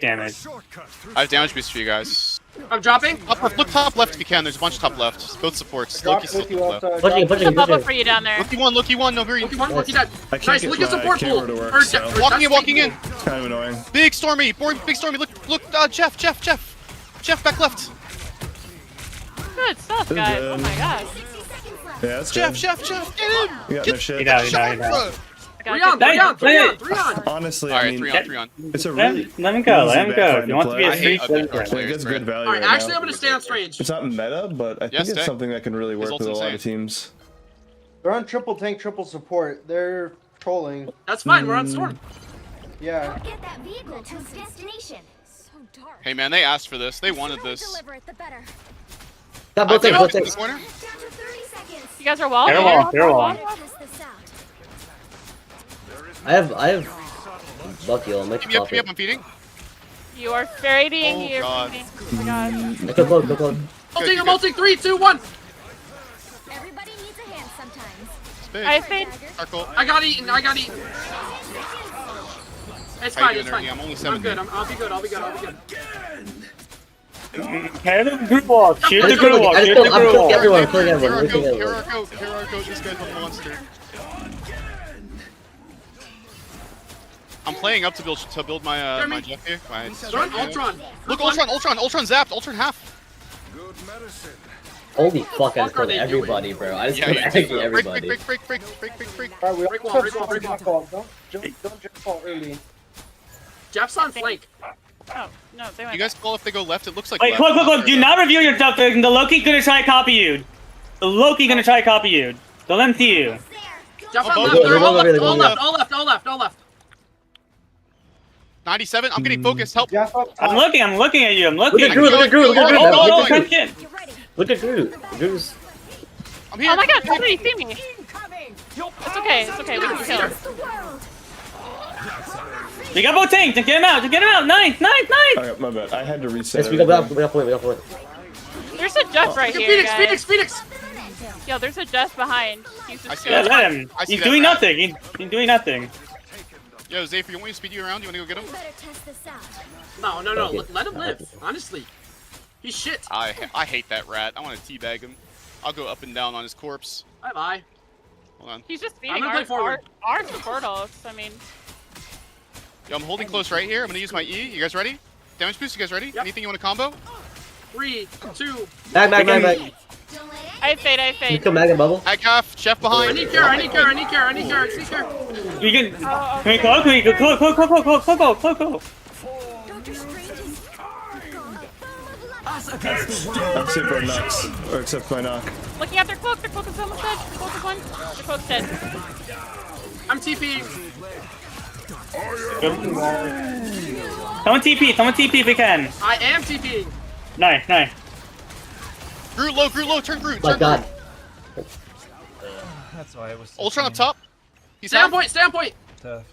damage. I have damage boost for you guys. I'm dropping. Look top left if you can. There's a bunch top left. Both supports. Loki's still top left. Pushing. Bubble for you down there. Loki one, no hurry. Loki dead. Nice, look at support pool. Walking in. It's kind of annoying. Big Stormy. Big Stormy. Look, Jeff, back left. Good stuff, guys. Oh my gosh. Yeah, that's Jeff, good. get in. You got no shit. He's out. Three on. Honestly, All I right, mean, three on. it's a really Let him go. easy If you want to be a I hate street, other play It gets good value Alright, right actually, now. I'm gonna stay on strange. It's not meta, but I think Yes, it's Dick. something that can really work Results with a lot of insane. teams. They're on triple tank, triple support. They're trolling. That's fine, we're on storm. Yeah. Get that vehicle to its destination. So dark. Hey man, they asked for this. They wanted The this. sooner we deliver it, the better. Got I both think tanks, both in the tanks. corner. Down to 30 seconds. You guys are wall. They're wall. Test this out. I have Bucky. I'll make Keep me up, it. I'm feeding. You are fading. Oh, You're God. fading. Oh my gosh. Go close. I'm ulting. 3, 2, 1. Everybody needs a hand sometimes. It's big. I fade. Circle. I got eaten. It's How you fine, doing, it's fine. Ernie? I'm only I'm 7. good. I'll be good. Head of the group wall. Shoot the group wall. I'm Shoot the group killing wall. everyone. I'm killing everyone. I'm killing Here everyone. our go. This guy's a monster. I'm playing up to build my my Jeff here. Run, Ultron. Look, Ultron zapped. Ultron half. Holy fuck! I just Fuck are killed they everybody, bro. I just Yeah, killed you actually do. everybody. Break. Alright, we Break wall, all break wall, break wall. Don't jump fall early. Jeff's on flank. Oh no, they went. You guys call if they go left. It looks like Wait, left. look. Do not reveal yourself. The Loki's gonna try to copy you. The Loki's gonna try to copy you. Don't let him see you. Jeff Oh, on go, left. go, They're go, all go, left. go, All go. left. All left. 97. I'm getting focused. Help. Jeff up I'm top. looking at you. I'm Look looking. at Drew. Look at Drew. Oh, Look at crunch Drew. in. You're ready. Look at Drew. Drew's. I'm here. Oh my god, somebody see me. It's okay. We can kill him. The world. We got both tanks. Get him out. Nice. Alright, my bad. I had to reset. Yes, we got point. There's a Jeff right here, guys. Phoenix. Yo, there's a Jeff behind. He's I just see Yeah, good. let him. I see He's that doing rat. nothing. He's doing nothing. Yo, Zayfer, you want me to speed you around? You want to go get him? Better test this out. No. Okay. Let him live. Honestly, he's shit. I hate that rat. I want to teabag him. I'll go up and down on his corpse. Bye. Hold on. He's just I'm feeding gonna play forward. our support ults. I mean, Yo, I'm holding close right here. I'm gonna use my E. You guys ready? Damage boost. You guys ready? Yep. Anything you want to combo? 3, 2. Back. Don't let it I fade. You kill Mag and Bubble. Agaf, Chef I behind. need care. We can. Can we go? Go. Doctor Strange is I'm super nuts. Or except my knock. looking at their cloak. Their cloak is almost dead. Their cloak is one. Their cloak's dead. I'm TPing. Someone TP if we can. I am TPing. Nice. Groot low. Turn Groot. My God. That's why it was. Ultron up top. He's Stay on out. point.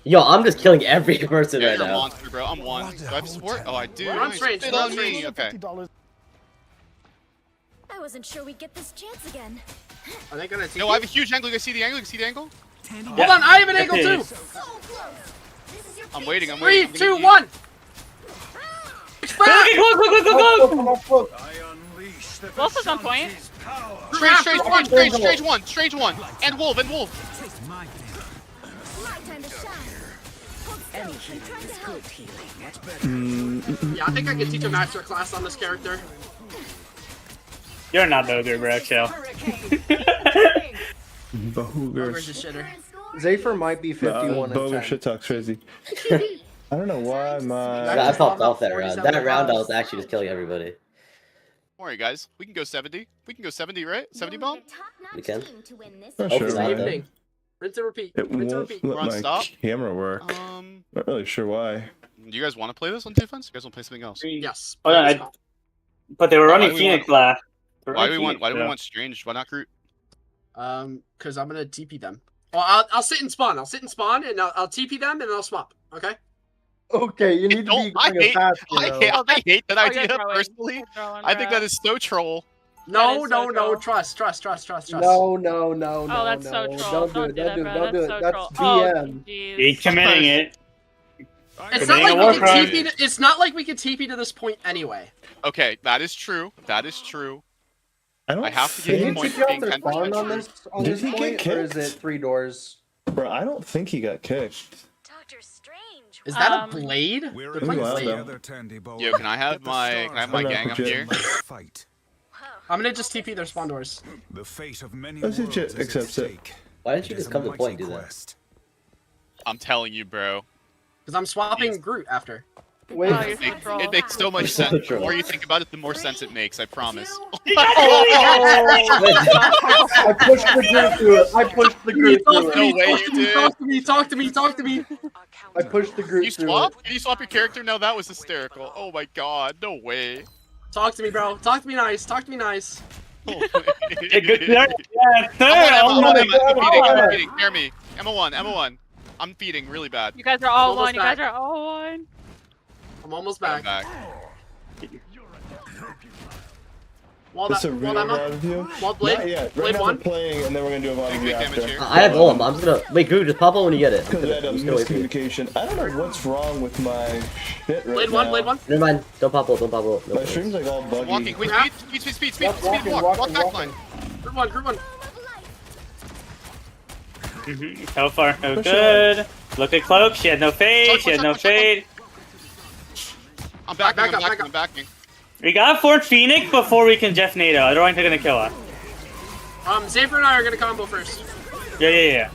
Yo, I'm just killing every person Yeah, right you're a now. monster, bro. I'm one. Do I have support? Oh, I do. Run Nice. strange, Spit run on me. strange. Okay. I wasn't sure we'd get this chance again. Are they gonna TP? Yo, I have a huge angle. You guys see the angle? Hold on, I have an angle too. So close. This is your I'm waiting. 3, 2, 1. Go. Wolf is on point. Strange one. And Wolf. my time to shine. Hold still. I'm trying to help. Yeah, I think I can teach a master class on this character. You're not no good, bro. Chill. Where's the shitter? Zayfer might be 51 Bogus and 10. shit talks crazy. I don't know why I popped off that round. That round I was actually just killing everybody. Don't worry, guys. We can go 70. We can go 70 right? 70 bomb? We can. Oh, Hopefully sure, not. why not? Evening. Rinse and repeat. It Rinse and won't repeat. let Run, my stop. camera work. Not really sure why. Do you guys want to play this on defense? You guys want to play something else? Yes. Hold on, But they were running Why do we Phoenix last. Why do we want Strange? Why not Groot? Because I'm gonna TP them. Well, I'll sit and spawn. And I'll TP them and I'll swap. Okay. Okay, you need to be I going fast, you know. hate that Oh, idea you're throwing. personally. You're throwing, I think bro. that is so troll. No, is so troll. Trust. No. Oh, that's so troll. Don't do it. that, bro. Don't do it. So That's troll. BM. Oh, jeez. He's committing it. It's not Committing like a we war can crime. TP. It's not like we can TP to this point anyway. Okay, that is true. That is true. I don't I have to Can give you the think. point TP for off being their 10% spawn on true. this Did he get point, or is kicked? it 3 doors? Bro, I don't think he got kicked. Doctor Strange. Is that a Um, blade? We're They're in playing Ooh, this I blade. don't know. together, Tandy boy. Yo, can I have Let the my stars can I have my I'm not gang up legit. here? Fight. I'm gonna just TP their spawn doors. The fate of many Let's see worlds Jet is at accepts it. stake. Why didn't you It is just a come to the point mighty and do that? quest. I'm telling you, bro. Because I'm swapping Groot after. Wait, Oh, you're It, so troll. it makes so much so sense. The troll. more you think about it, the more sense it makes. I promise. I pushed the Groot through it. I pushed the Groot through No it. way you did. Talk to me, talk to me, talk to me. I pushed the Can Groot you through swap? it. Can you swap your character? No, that was hysterical. Oh my god, no way. Talk to me, bro. Talk to me nice. Talk to me nice. Oh, Yeah, good, yeah, sir. I'm Oh on my Emma, I'm God. feeding, I'm feeding. Hear me. Emma 1, Emma 1. I'm feeding really bad. You guys are all Almost one. You guys back. are all one. I'm almost I'm back. back. While It's a real while VOD of you? while Blade, Not yet. Right Blade now one. we're playing, and then we're gonna do a VOD Big of you damage after. here. I have golem. I'm just gonna wait. Groot, just pop on when you get it. I'm Because I had a just gonna wait for you. miscommunication. I don't know what's wrong with my shit right Blade now. one, Blade one. Never mind. Don't pop ult. Don't pop ult. No My points. stream's like all buggy. Walking, wait, Yeah. speed, Yep, walking, walk walking, back walking. line. Group one, group one. So far, so Push good. Look at Cloak. She had no fade. She had no fade. I'm backing, Back up, I'm back backing, up. I'm backing. We gotta force Phoenix before we can Jeff NATO. Otherwise, they're gonna kill her. Xavier and I are gonna combo first. Yeah.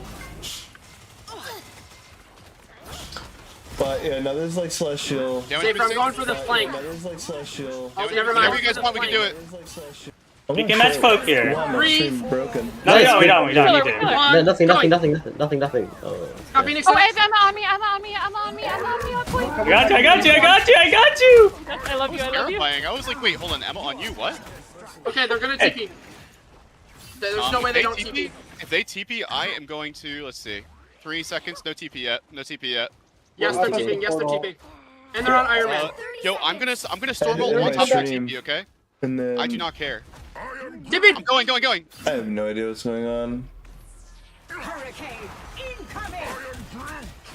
But yeah, no, this is like Celestial. Damage Xavier, I'm boosting. going for the flank. No, this is like Celestial. Oh, Damage never boosting. mind. Whatever you guys want, we can do it. This is like Celestial. We can match Cloak here. Wow, my Three. stream broken. No, Nice, we don't. We Killer, need killer. to. One, No, nothing. going. Nothing. Oh. Got okay. Phoenix. Oh, in. wait, I'm on me. I I got you. love you. I love you. Terrifying. I was like, wait, hold on, Emma on you, what? Okay, they're gonna TP. There's no way if they don't TP, TP. If they TP, I am going to, let's see, 3 seconds, no TP yet, Yes, Well, they're that's TPing. Yes, they're portal. TPing. And they're on Iron Man. Yo, I'm gonna storm Hey, roll hey, one my top your stream. TP, okay? And then I do not care. TP. I'm going. I have no idea what's going on.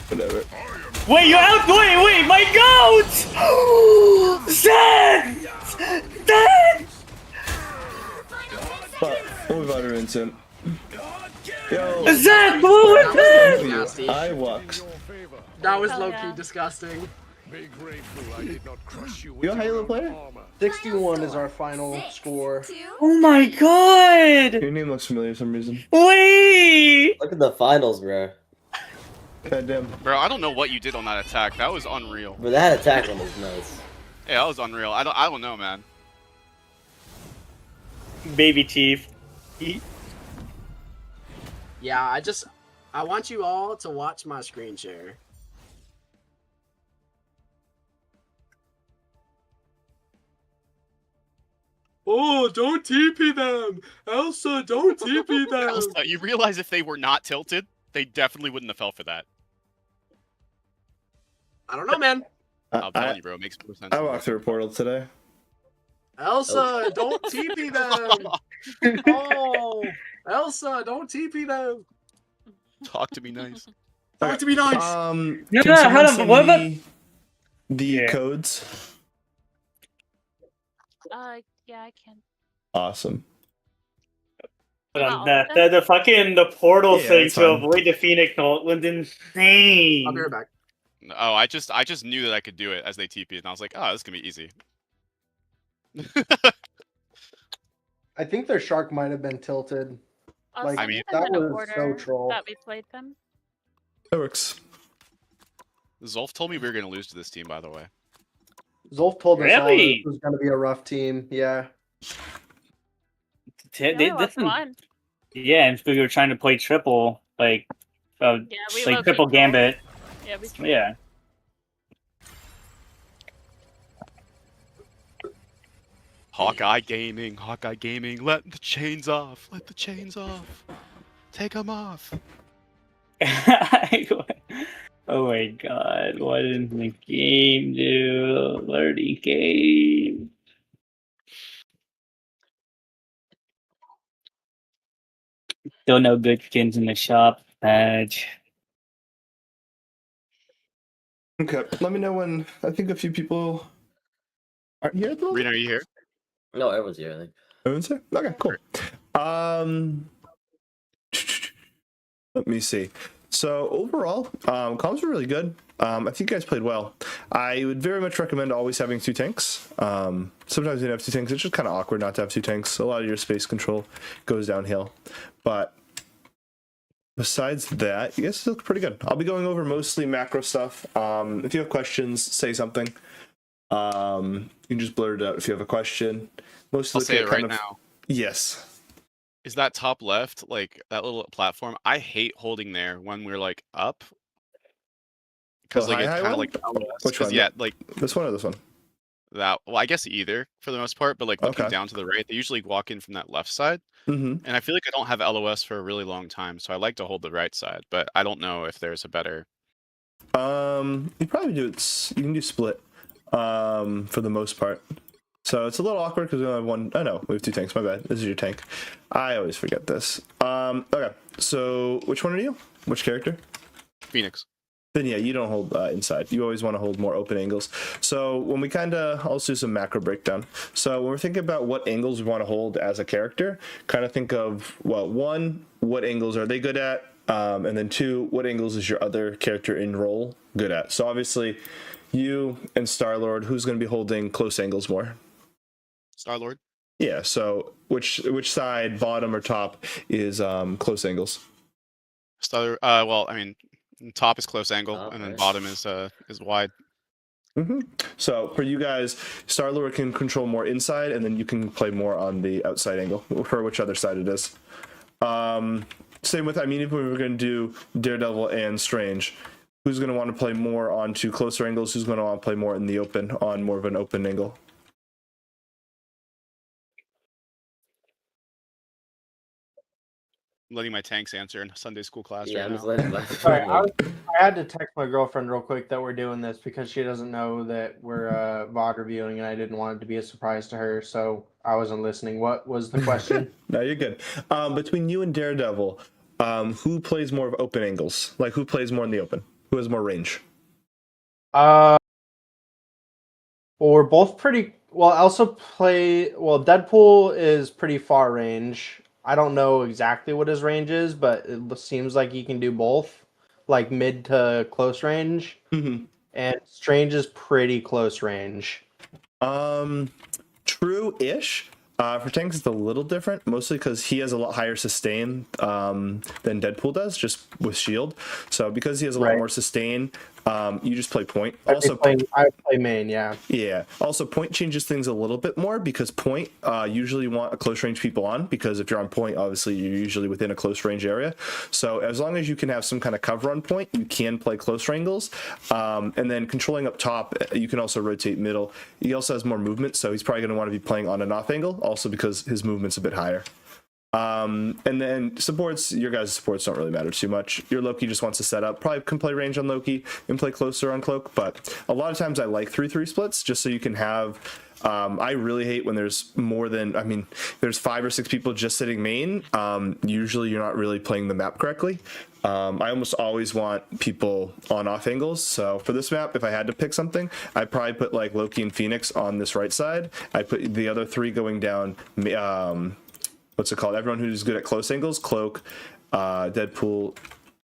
Whatever. Wait, you out? Wait, my goat! Zed! But we'll move on in soon. Yo, Zed, blue with That was it! nasty. I walks. That was Hell low key yeah. disgusting. You a Halo player? 61 is our final score. Oh my god! Your name looks familiar for some reason. Wait! Look at the finals, bro. Goddamn. Bro, I don't know what you did on that attack. That was unreal. But that attack one was nuts. Yeah, that was unreal. I don't know, man. Baby teeth. Yeah, I want you all to watch my screen share. Oh, don't TP them! Elsa, don't TP them! Elsa, you realize if they were not tilted, they definitely wouldn't have fell for that. I don't know, man. I'm telling I, you, bro, it makes more sense. I walked through a portal today. Elsa, don't TP them! Oh, Elsa, don't TP them! Talk to me nice. Talk to me nice! No, can no, someone hold on, send what about- me the Yeah. codes? Yeah, I can. Awesome. The fucking the portal Yeah, thing it's to fine. avoid the Phoenix ult was insane. I'll be right back. Oh, I just knew that I could do it as they TP, and I was like, oh, this is gonna be easy. I think their shark might have been tilted. I'll Like, send mean- them that in was so order troll. that we played them. That works. Zolf told me we were gonna lose to this team, by the way. Zolf told us all Really? it was going to be a rough team. Yeah. No, that's fun. Yeah, and we were trying to play triple, like, Yeah, we like low-key triple trolled. gambit. Yeah, we trolled. Yeah. Hawkeye Gaming, let the chains off, take them off. Oh my god, what did the game do? Learning game. Still no good skins in the shop. Badge. Okay, let me know when. I think a few people aren't here at the moment. Rena, are you here? No, everyone's here, I think. Everyone's here? Okay, cool. Let me see. So overall, comms were really good. I think you guys played well. I would very much recommend always having 2 tanks. Sometimes you have 2 tanks. It's just kind of awkward not to have 2 tanks. A lot of your space control goes downhill. But besides that, you guys look pretty good. I'll be going over mostly macro stuff. If you have questions, say something. You can just blurt it out if you have a question. Most I'll of the say it right kind of, now. Yes. Is that top left, like that little platform? I hate holding there when we're like up. Because The like it's high kind of one? like Which one? yeah, like This one or this one? that. Well, I guess either for the most part, but like looking Okay. down to the right, they usually walk in from that left side. Mm-hmm. And I feel like I don't have LOS for a really long time, so I like to hold the right side, but I don't know if there's a better. You probably do it. You can do split. For the most part. So it's a little awkward because we only have one. Oh no, we have 2 tanks. My bad. This is your tank. I always forget this. Okay. So which one are you? Which character? Phoenix. Then yeah, you don't hold inside. You always want to hold more open angles. So when we I'll do some macro breakdown. So when we're thinking about what angles we want to hold as a character, kind of think of, well, 1, what angles are they good at? And then 2, what angles is your other character in role good at? So obviously, you and Star-Lord, who's going to be holding close angles more? Star-Lord. Yeah, so which side, bottom or top, is close angles? Well, I mean, top is close angle, and then Okay. bottom is wide. Mm-hmm. So for you guys, Star-Lord can control more inside, and then you can play more on the outside angle, for which other side it is. Same with, I mean, if we were going to do Daredevil and Strange, who's going to want to play more onto closer angles? Who's going to want to play more in the open, on more of an open angle? I'm letting my tanks answer in Sunday school class Yeah, right I'm just now. letting Sorry, I had to text my girlfriend real quick that we're doing this because she doesn't know that we're VOD reviewing, and I didn't want it to be a surprise to her, so I wasn't listening. What was the question? No, you're good. Between you and Daredevil, who plays more of open angles? Like, who plays more in the open? Who has more range? Well, we're both pretty. Well, I also play. Well, Deadpool is pretty far range. I don't know exactly what his range is, but it seems like he can do both, like mid to close range. Mm-hmm. And Strange is pretty close range. True-ish. For tanks, it's a little different, mostly because he has a lot higher sustain than Deadpool does, just with shield. So because he has a lot more sustain, you just play point. I play main, yeah. Yeah. Also, point changes things a little bit more because point usually you want a close range people on, because if you're on point, obviously you're usually within a close range area. So as long as you can have some kind of cover on point, you can play close angles. And then controlling up top, you can also rotate middle. He also has more movement, so he's probably going to want to be playing on an off angle, also because his movement's a bit higher. And then supports, your guys' supports don't really matter too much. Your Loki just wants to set up. Probably can play range on Loki and play closer on Cloak, but a lot of times I like 3-3 splits just so you can have. I really hate when there's more than, I mean, there's 5 or 6 people just sitting main. Usually you're not really playing the map correctly. I almost always want people on off angles. So for this map, if I had to pick something, I'd probably put like Loki and Phoenix on this right side. I'd put the other 3 going down, what's it called? Everyone who's good at close angles, Cloak, Deadpool,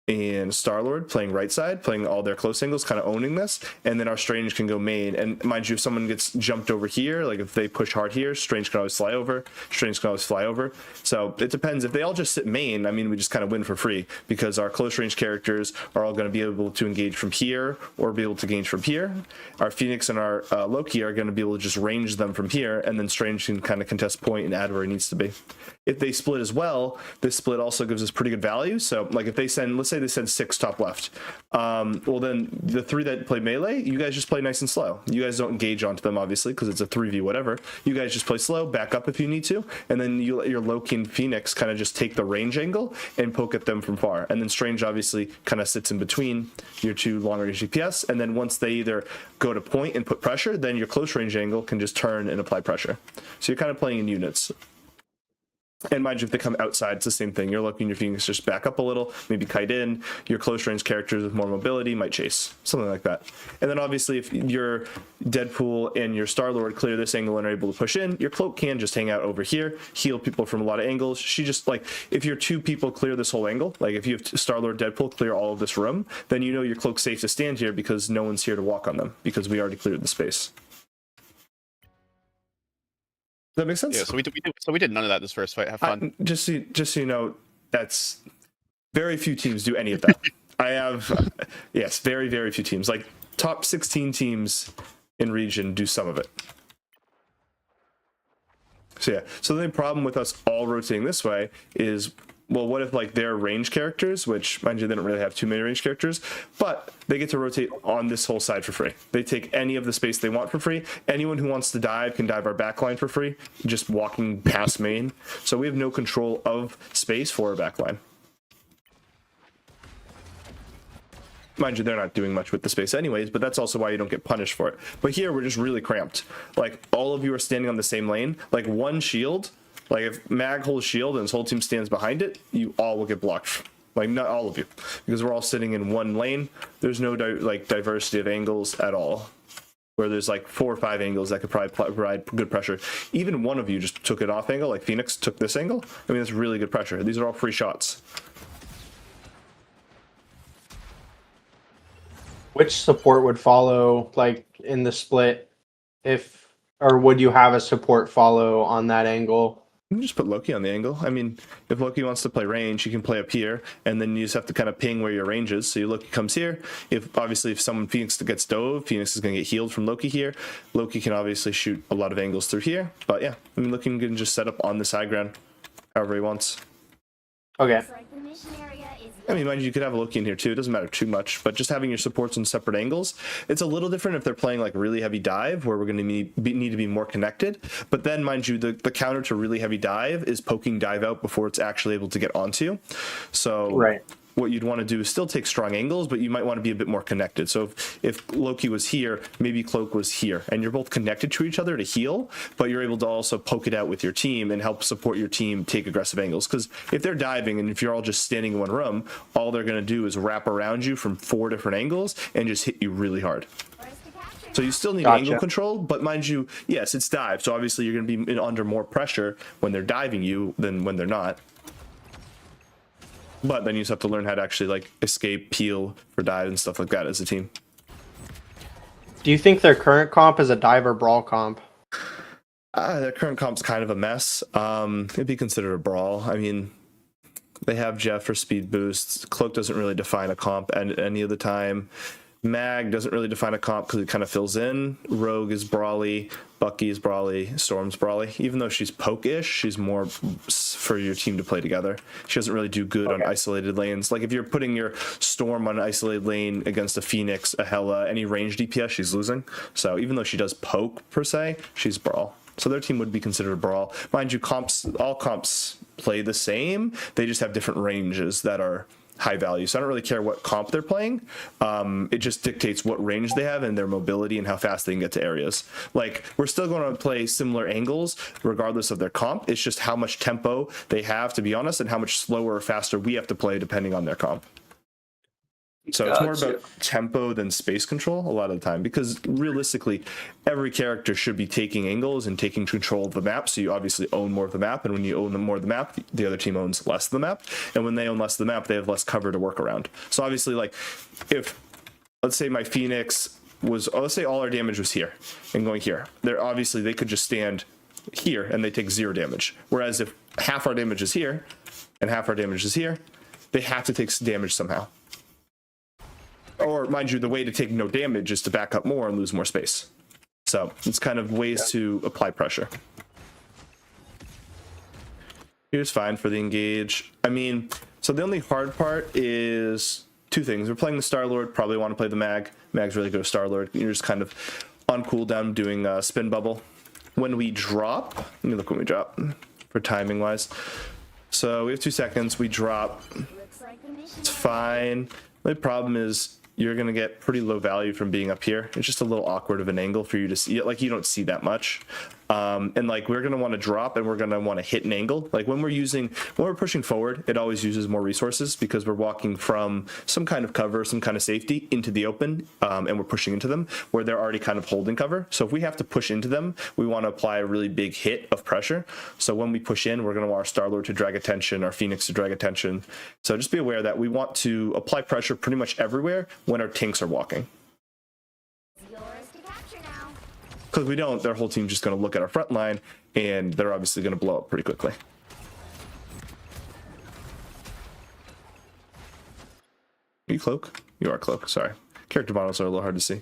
and Star-Lord playing right side, playing all their close angles, kind of owning this, and then our Strange can go main. And mind you, if someone gets jumped over here, like if they push hard here, Strange can always fly over, Strange can always fly over. So it depends. If they all just sit main, I mean, we just kind of win for free, because our close range characters are all going to be able to engage from here or be able to engage from here. Our Phoenix and our Loki are going to be able to just range them from here, and then Strange can kind of contest point and add where he needs to be. If they split as well, this split also gives us pretty good value. So like if they send, let's say they send 6 top left, well then the 3 that play melee, you guys just play nice and slow. You guys don't engage onto them, obviously, because it's a 3v whatever. You guys just play slow, back up if you need to, and then you let your Loki and Phoenix kind of just take the range angle and poke at them from far. And then Strange obviously kind of sits in between your 2 long range DPS, and then once they either go to point and put pressure, then your close range angle can just turn and apply pressure. So you're kind of playing in units. And mind you, if they come outside, it's the same thing. You're looking your Phoenix just back up a little, maybe kite in. Your close range characters with more mobility might chase, something like that. And then obviously if your Deadpool and your Star-Lord clear this angle and are able to push in, your cloak can just hang out over here, heal people from a lot of angles. She just, like, if your two people clear this whole angle, like if you have Star-Lord, Deadpool clear all of this room, then you know your cloak's safe to stand here because no one's here to walk on them because we already cleared the space. Does that make sense? Yeah, so we did none of that this first fight. Have fun. Just so you know, that's very few teams do any of that. I have, yes, very, very few teams. Like top 16 teams in region do some of it. So yeah, so the only problem with us all rotating this way is, well, what if like they're range characters, which mind you, they don't really have too many range characters, but they get to rotate on this whole side for free. They take any of the space they want for free. Anyone who wants to dive can dive our backline for free, just walking past main. So we have no control of space for our backline. Mind you, they're not doing much with the space anyways, but that's also why you don't get punished for it. But here we're just really cramped. Like all of you are standing on the same lane, like one shield. Like if Mag holds shield and his whole team stands behind it, you all will get blocked. Like not all of you, because we're all sitting in one lane. There's no diversity of angles at all. Where there's like 4 or 5 angles that could probably provide good pressure. Even one of you just took it off angle, like Phoenix took this angle. I mean, that's really good pressure. These are all free shots. Which support would follow, like in the split, or would you have a support follow on that angle? You can just put Loki on the angle. I mean, if Loki wants to play range, he can play up here, and then you just have to kind of ping where your range is. So Loki comes here. If someone Phoenix gets dove, Phoenix is going to get healed from Loki here. Loki can obviously shoot a lot of angles through here. But yeah, I mean, Loki can just set up on this high ground however he wants. Okay. I mean, mind you, you could have a Loki in here too. It doesn't matter too much, but just having your supports on separate angles, it's a little different if they're playing like really heavy dive, where we're going to need to be more connected. But then, mind you, the counter to really heavy dive is poking dive out before it's actually able to get onto. So right. What you'd want to do is still take strong angles, but you might want to be a bit more connected. So if Loki was here, maybe Cloak was here, and you're both connected to each other to heal, but you're able to also poke it out with your team and help support your team take aggressive angles. Because if they're diving and if you're all just standing in one room, all they're going to do is wrap around you from 4 different angles and just hit you really hard. So you still need angle control, but mind you, yes, it's dive. So obviously you're going to be under more pressure when they're diving you than when they're not. But then you just have to learn how to actually like escape, peel for dive and stuff like that as a team. Do you think their current comp is a dive or brawl comp? Their current comp's kind of a mess. It'd be considered a brawl. I mean, they have Jeff for speed boosts. Cloak doesn't really define a comp any of the time. Mag doesn't really define a comp because it kind of fills in. Rogue is brawly, Bucky is brawly, Storm's brawly. Even though she's poke-ish, she's more for your team to play together. She doesn't really do good on isolated lanes. Like if you're putting your Storm on an isolated lane against a Phoenix, a Hela, any range DPS, she's losing. So even though she does poke per se, she's brawl. So their team would be considered a brawl. Mind you, all comps play the same. They just have different ranges that are high value. So I don't really care what comp they're playing. It just dictates what range they have and their mobility and how fast they can get to areas. Like we're still going to play similar angles regardless of their comp. It's just how much tempo they have, to be honest, and how much slower or faster we have to play depending on their comp. So it's more about tempo than space control a lot of the time, because realistically, every character should be taking angles and taking control of the map. So you obviously own more of the map, and when you own more of the map, the other team owns less of the map. And when they own less of the map, they have less cover to work around. So obviously, like if let's say my Phoenix was, let's say all our damage was here and going here, they could just stand here and they take 0 damage. Whereas if half our damage is here and half our damage is here, they have to take damage somehow. Or, mind you, the way to take no damage is to back up more and lose more space. So it's kind of ways to apply pressure. Here's fine for the engage. I mean, so the only hard part is 2 things. We're playing the Star-Lord, probably want to play the Mag. Mag's really good with Star-Lord. You're just kind of on cooldown doing spin bubble. When we drop, let me look when we drop for timing wise. So we have 2 seconds, we drop. It's fine. The problem is you're going to get pretty low value from being up here. It's just a little awkward of an angle for you to see. Like, you don't see that much. And like we're going to want to drop and we're going to want to hit an angle. Like when we're pushing forward, it always uses more resources because we're walking from some kind of cover, some kind of safety into the open, and we're pushing into them where they're already kind of holding cover. So if we have to push into them, we want to apply a really big hit of pressure. So when we push in, we're going to want our Star-Lord to drag attention, our Phoenix to drag attention. So just be aware that we want to apply pressure pretty much everywhere when our tanks are walking. Because we don't, their whole team's just going to look at our front line, and they're obviously going to blow up pretty quickly. Are you Cloak? You are Cloak, sorry. Character models are a little hard to see.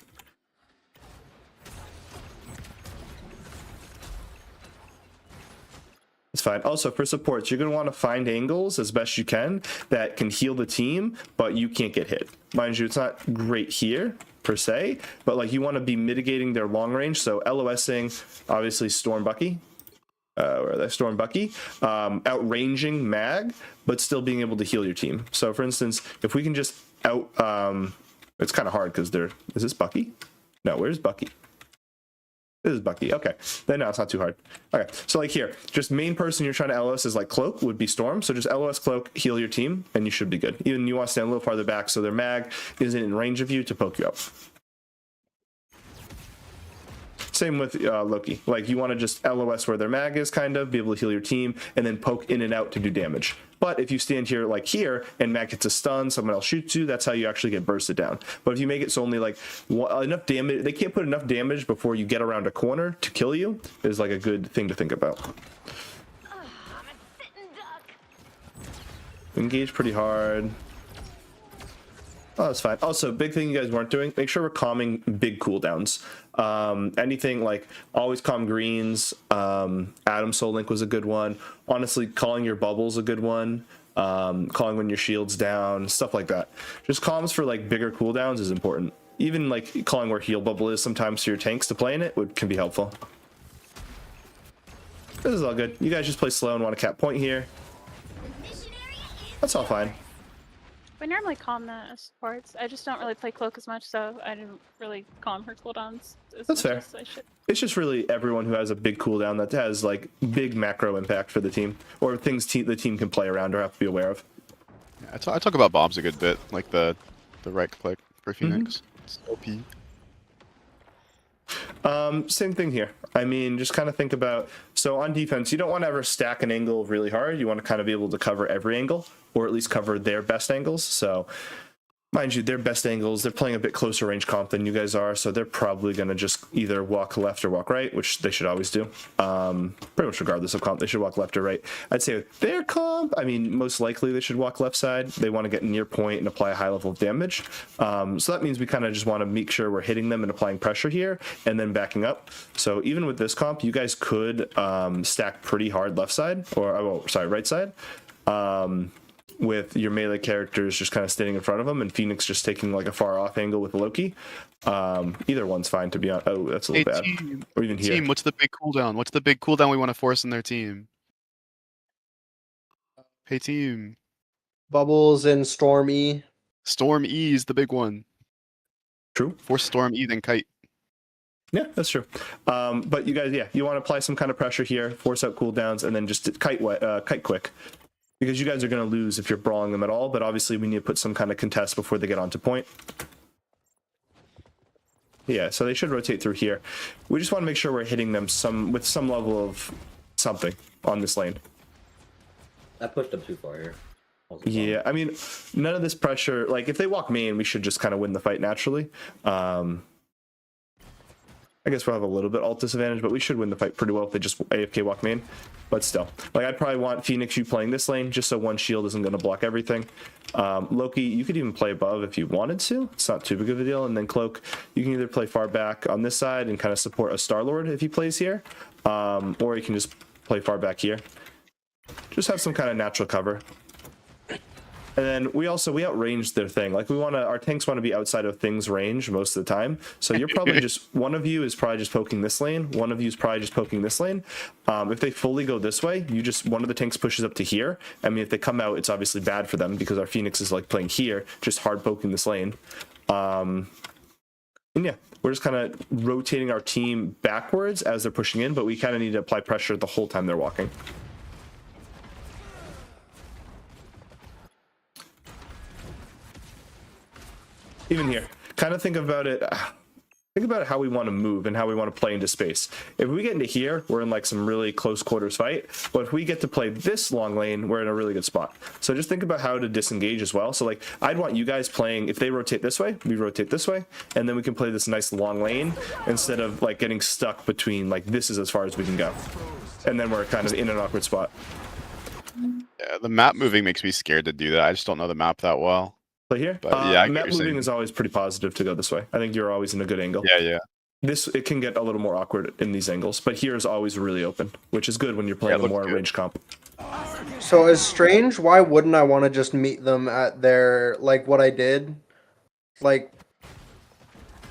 It's fine. Also, for supports, you're going to want to find angles as best you can that can heal the team, but you can't get hit. Mind you, it's not great here, per se, but like you want to be mitigating their long range. So LOSing, obviously Storm Bucky, Storm Bucky, outranging Mag, but still being able to heal your team. So for instance, if we can just it's kind of hard because is this Bucky? No, where's Bucky? This is Bucky. Okay, then no, it's not too hard. Okay, so like here, just main person you're trying to LOS is like Cloak would be Storm. So just LOS Cloak, heal your team, and you should be good. Even you want to stand a little farther back so their mag isn't in range of you to poke you up. Same with Loki. Like you want to just LOS where their mag is, kind of be able to heal your team, and then poke in and out to do damage. But if you stand here like here and mag gets a stun, someone else shoots you, that's how you actually get bursted down. But if you make it so only like enough damage, they can't put enough damage before you get around a corner to kill you, is like a good thing to think about. Engage pretty hard. Oh, that's fine. Also, big thing you guys weren't doing, make sure we're calming big cooldowns. Anything like always calm greens, Adam Soul Link was a good one. Honestly, calling your bubbles a good one. Calling when your shield's down, stuff like that. Just calms for like bigger cooldowns is important. Even like calling where heal bubble is sometimes to your tanks to play in it can be helpful. This is all good. You guys just play slow and want to cap point here. That's all fine. We normally calm the supports. I just don't really play Cloak as much, so I didn't really calm her cooldowns as That's much fair. as I should. It's just really everyone who has a big cooldown that has like big macro impact for the team, or things the team can play around or have to be aware of. Yeah, I talk about bombs a good bit, like the right click for Phoenix. It's OP. Same thing here. I mean, just kind of think about, so on defense, you don't want to ever stack an angle really hard. You want to kind of be able to cover every angle, or at least cover their best angles. So mind you, their best angles, they're playing a bit closer range comp than you guys are, so they're probably going to just either walk left or walk right, which they should always do. Pretty much regardless of comp, they should walk left or right. I'd say with their comp, I mean, most likely they should walk left side. They want to get near point and apply a high level of damage. So that means we kind of just want to make sure we're hitting them and applying pressure here and then backing up. So even with this comp, you guys could stack pretty hard left side, or right side. With your melee characters just kind of standing in front of them and Phoenix just taking like a far off angle with Loki. Either one's fine to be honest. Oh, that's a little bad. Team, or even here. Team, what's the big cooldown? What's the big cooldown we want to force in their team? Hey team. Bubbles and Storm E. Storm E is the big one. True. Force Storm E, then Kite. Yeah, that's true. But you guys, yeah, you want to apply some kind of pressure here, force out cooldowns, and then just kite quick. Because you guys are going to lose if you're brawling them at all, but obviously we need to put some kind of contest before they get onto point. Yeah, so they should rotate through here. We just want to make sure we're hitting them with some level of something on this lane. I pushed them too far here. Yeah, I mean, none of this pressure, like if they walk main, we should just kind of win the fight naturally. I guess we'll have a little bit alt disadvantage, but we should win the fight pretty well if they just AFK walk main. But still, like I'd probably want Phoenix you playing this lane just so one shield isn't going to block everything. Loki, you could even play above if you wanted to. It's not too big of a deal. And then Cloak, you can either play far back on this side and kind of support a Star-Lord if he plays here, or you can just play far back here. Just have some kind of natural cover. And then we outrange their thing. Like our tanks want to be outside of things range most of the time. So you're probably one of you is probably just poking this lane. One of you is probably just poking this lane. If they fully go this way, one of the tanks pushes up to here. I mean, if they come out, it's obviously bad for them because our Phoenix is like playing here, just hard poking this lane. And yeah, we're just kind of rotating our team backwards as they're pushing in, but we kind of need to apply pressure the whole time they're walking. Even here, kind of think about it. Think about how we want to move and how we want to play into space. If we get into here, we're in like some really close quarters fight. But if we get to play this long lane, we're in a really good spot. So just think about how to disengage as well. So like, I'd want you guys playing, if they rotate this way, we rotate this way, and then we can play this nice long lane instead of like getting stuck between like, this is as far as we can go. And then we're kind of in an awkward spot. Yeah, the map moving makes me scared to do that. I just don't know the map that well. Play here? But yeah, I get map what you're moving saying. is always pretty positive to go this way. I think you're always in a good angle. Yeah. It can get a little more awkward in these angles, but here is always really open, which is good when you're playing a more range comp. So as Strange, why wouldn't I want to just meet them at their, like what I did? Like,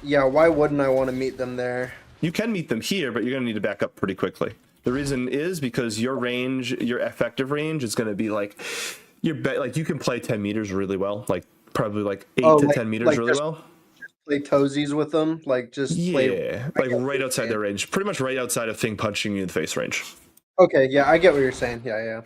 yeah, why wouldn't I want to meet them there? You can meet them here, but you're going to need to back up pretty quickly. The reason is because your range, your effective range is going to be like, like you can play 10 meters really well, like probably like 8 to 10 meters really well. Play toesies with them, like just play, like right outside their range, pretty much right outside of thing punching you in the face range. Okay, yeah, I get what you're saying. Yeah.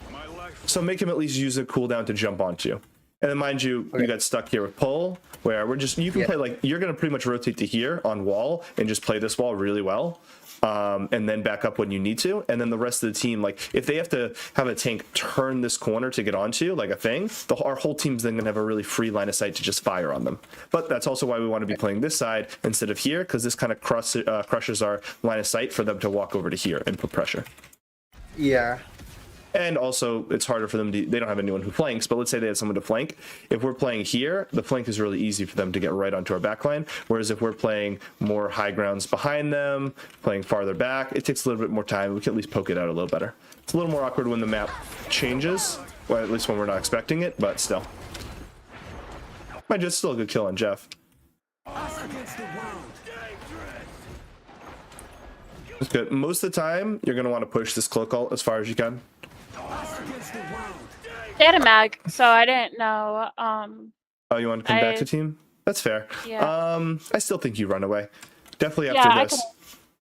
So make him at least use a cooldown to jump onto you. And then mind you, you got stuck here with pull, where we're just, you can play like, you're going to pretty much rotate to here on wall and just play this wall really well. And then back up when you need to. And then the rest of the team, like if they have to have a tank turn this corner to get onto like a thing, our whole team's then going to have a really free line of sight to just fire on them. But that's also why we want to be playing this side instead of here, because this kind of crushes our line of sight for them to walk over to here and put pressure. Yeah. And also, it's harder for them to, they don't have anyone who flanks, but let's say they had someone to flank. If we're playing here, the flank is really easy for them to get right onto our backline. Whereas if we're playing more high grounds behind them, playing farther back, it takes a little bit more time. We can at least poke it out a little better. It's a little more awkward when the map changes, or at least when we're not expecting it, but still. Mind you, it's still a good kill on Jeff. That's good. Most of the time, you're going to want to push this cloak ult as far as you can. They had a mag, so I didn't know. Oh, you want to come back to team? That's fair. Yeah. I still think you run away. Definitely after this.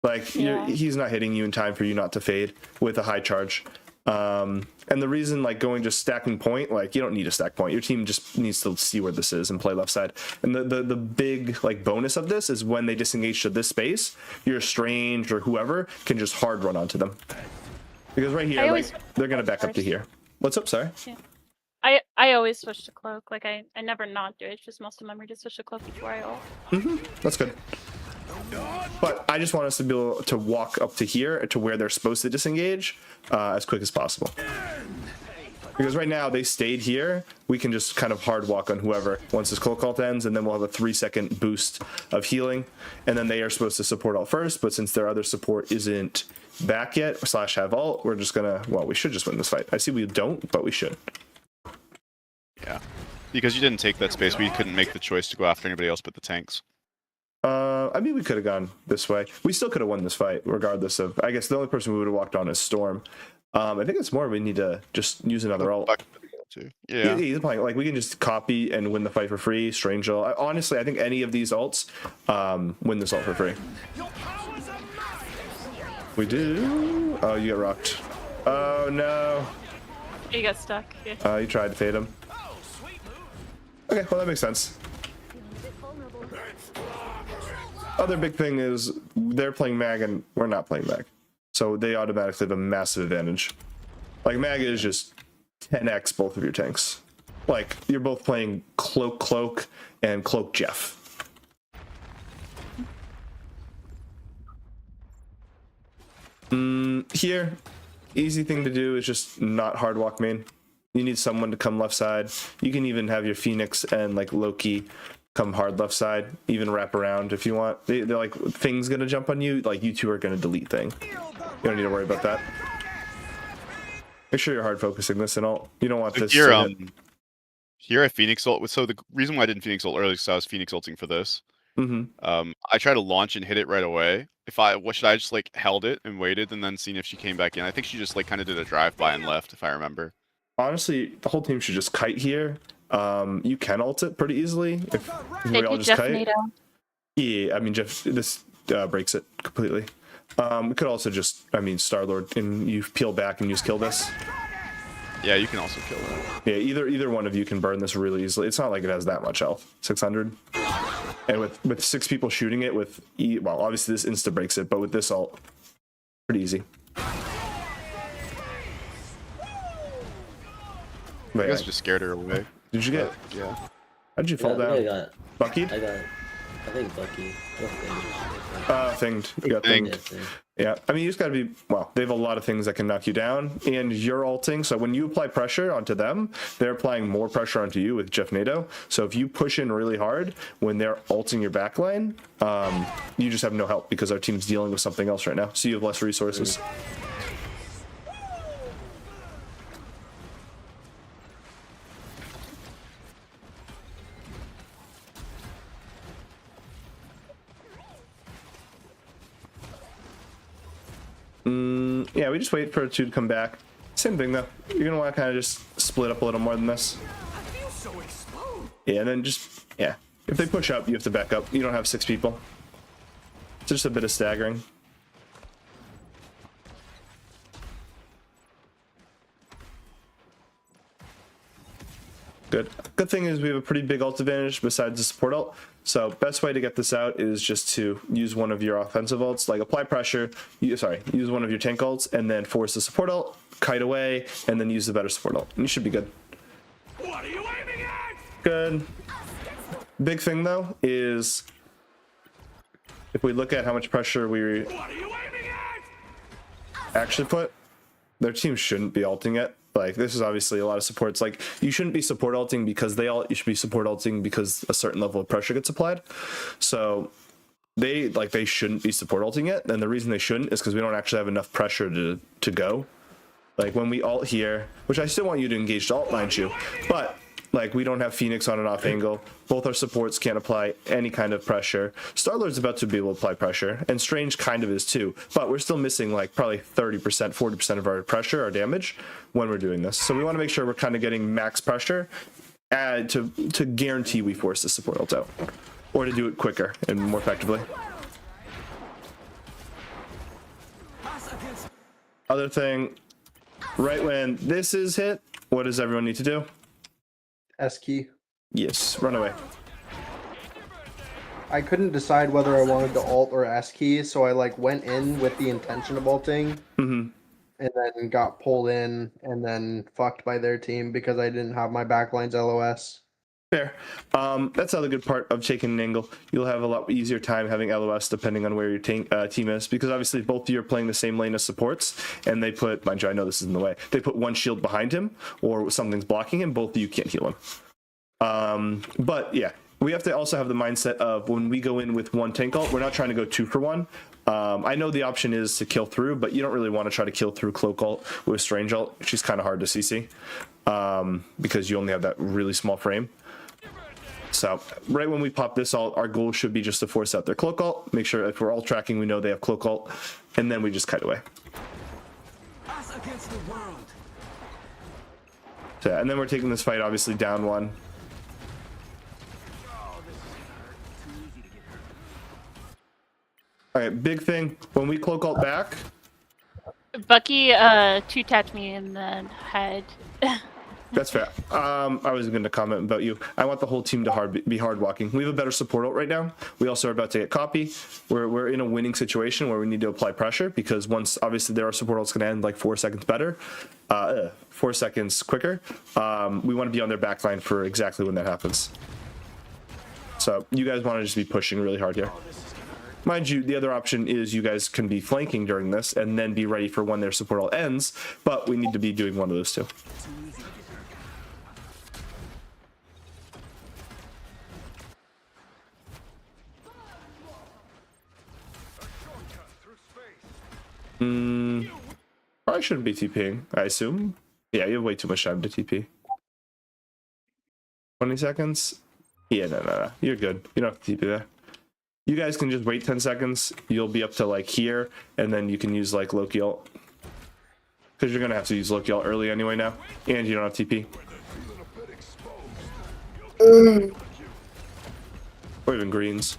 Like, he's not hitting you in time for you not to fade with a high charge. And the reason, like, going just stacking point, like, you don't need a stack point. Your team just needs to see where this is and play left side. And the big, like, bonus of this is when they disengage to this space, your Strange or whoever can just hard run onto them. Because right here, like, they're going to back up to here. What's up? Sorry? Yeah. I always switch to cloak. Like, I never not do it. It's just muscle memory to switch to cloak before I ult. That's good. But I just want us to be able to walk up to here to where they're supposed to disengage as quick as possible. Because right now they stayed here, we can just kind of hard walk on whoever once this cloak ult ends, and then we'll have a 3-second boost of healing. And then they are supposed to support ult first, but since their other support isn't back yet, / have ult, we're just gonna, well, we should just win this fight. I see we don't, but we should. Yeah. Because you didn't take that space, we couldn't make the choice to go after anybody else but the tanks. I mean, we could have gone this way. We still could have won this fight, regardless of, I guess the only person we would have walked on is Storm. I think it's more we need to just use another ult. Yeah. He's playing, like, we can just copy and win the fight for free. Strange ult. Honestly, I think any of these ults win this ult for free. We do. Oh, you get rocked. Oh, no. You got stuck. Yeah. You tried to fade him. Okay, well, that makes sense. Other big thing is they're playing mag and we're not playing mag. So they automatically have a massive advantage. Like, mag is just 10x both of your tanks. Like, you're both playing Cloak and Cloak Jeff. Here, easy thing to do is just not hard walk main. You need someone to come left side. You can even have your Phoenix and, like, Loki come hard left side, even wrap around if you want. They're like, Thing's gonna jump on you, like, you two are gonna delete Thing. You don't need to worry about that. Make sure you're hard focusing this and all. You don't want this to here at Phoenix ult, so the reason why I didn't Phoenix ult earlier is because I was Phoenix ulting for this. I tried to launch and hit it right away. What should I just, like, held it and waited and then seen if she came back in? I think she just, like, kind of did a drive-by and left, if I remember. Honestly, the whole team should just kite here. You can ult it pretty easily if we all just kite. Yeah, I mean, Jeff, this breaks it completely. We could also just, I mean, Star-Lord, and you peel back and use kill this. Yeah, you can also kill that. Yeah, either one of you can burn this really easily. It's not like it has that much health. 600. And with 6 people shooting it with, well, obviously this insta breaks it, but with this ult, pretty easy. I guess just scared her away. Did you get? Yeah. How'd you fall down? Bucky? I think Bucky. Thinged. You got thinged. Yeah, I mean, you just gotta be, well, they have a lot of things that can knock you down, and you're ulting, so when you apply pressure onto them, they're applying more pressure onto you with Jeff NATO. So if you push in really hard when they're ulting your backline, you just have no help because our team's dealing with something else right now, so you have less resources. Yeah, we just wait for it to come back. Same thing though. You're gonna want to kind of just split up a little more than this. Yeah, and then just, yeah. If they push up, you have to back up. You don't have 6 people. It's just a bit of staggering. Good. Good thing is we have a pretty big ult advantage besides the support ult. So best way to get this out is just to use one of your offensive ults, like apply pressure, use one of your tank ults, and then force the support ult, kite away, and then use the better support ult. And you should be good. What are you aiming at? Good. Big thing though is if we look at how much pressure we actually put, their team shouldn't be ulting it. Like, this is obviously a lot of supports. Like, you shouldn't be support ulting because they ult. You should be support ulting because a certain level of pressure gets applied. So they shouldn't be support ulting it. And the reason they shouldn't is because we don't actually have enough pressure to go. Like, when we ult here, which I still want you to engage to ult, mind you, but like, we don't have Phoenix on an off angle. Both our supports can't apply any kind of pressure. Star-Lord's about to be able to apply pressure, and Strange kind of is too, but we're still missing like probably 30%, 40% of our pressure, our damage, when we're doing this. So we want to make sure we're kind of getting max pressure to guarantee we force the support ult out, or to do it quicker and more effectively. Other thing, right when this is hit, what does everyone need to do? S key. Yes, run away. I couldn't decide whether I wanted to alt or S key, so I like went in with the intention of ulting, and then got pulled in, and then fucked by their team because I didn't have my backlines LOS. Fair. That's the other good part of taking an angle. You'll have a lot easier time having LOS depending on where your team is, because obviously both of you are playing the same lane as supports, and they put, mind you, I know this is in the way, they put one shield behind him or something's blocking him, both of you can't heal him. But yeah, we have to also have the mindset of when we go in with one tank ult, we're not trying to go 2 for 1. I know the option is to kill through, but you don't really want to try to kill through cloak ult with strange ult, which is kind of hard to CC, because you only have that really small frame. So right when we pop this ult, our goal should be just to force out their cloak ult, make sure if we're all tracking, we know they have cloak ult, and then we just kite away. So, and then we're taking this fight obviously down 1. All right, big thing, when we cloak ult back. Bucky 2-tapped me in the head. That's fair. I was going to comment about you. I want the whole team to be hard walking. We have a better support ult right now. We also are about to get copy. We're in a winning situation where we need to apply pressure, because once obviously there are support ults going to end like 4 seconds better, 4 seconds quicker. We want to be on their backline for exactly when that happens. So you guys want to just be pushing really hard here. Mind you, the other option is you guys can be flanking during this and then be ready for when their support ult ends, but we need to be doing one of those two. Probably shouldn't be TPing, I assume. Yeah, you have way too much time to TP. 20 seconds? Yeah, no. You're good. You don't have to TP there. You guys can just wait 10 seconds. You'll be up to like here, and then you can use like Loki ult. Because you're going to have to use Loki ult early anyway now. And you don't have TP. Or even greens.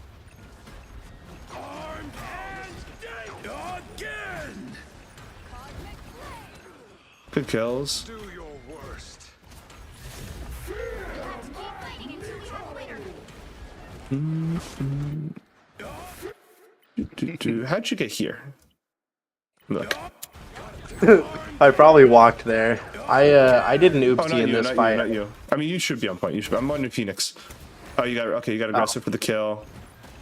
Good kills. You'll have to keep fighting until we have a winner. How'd you get here? Look. I probably walked there. I did an oopsie in this fight. Not you. I mean, you should be on point. You should. I'm on Phoenix. Oh, you got okay. You got aggressive for the kill.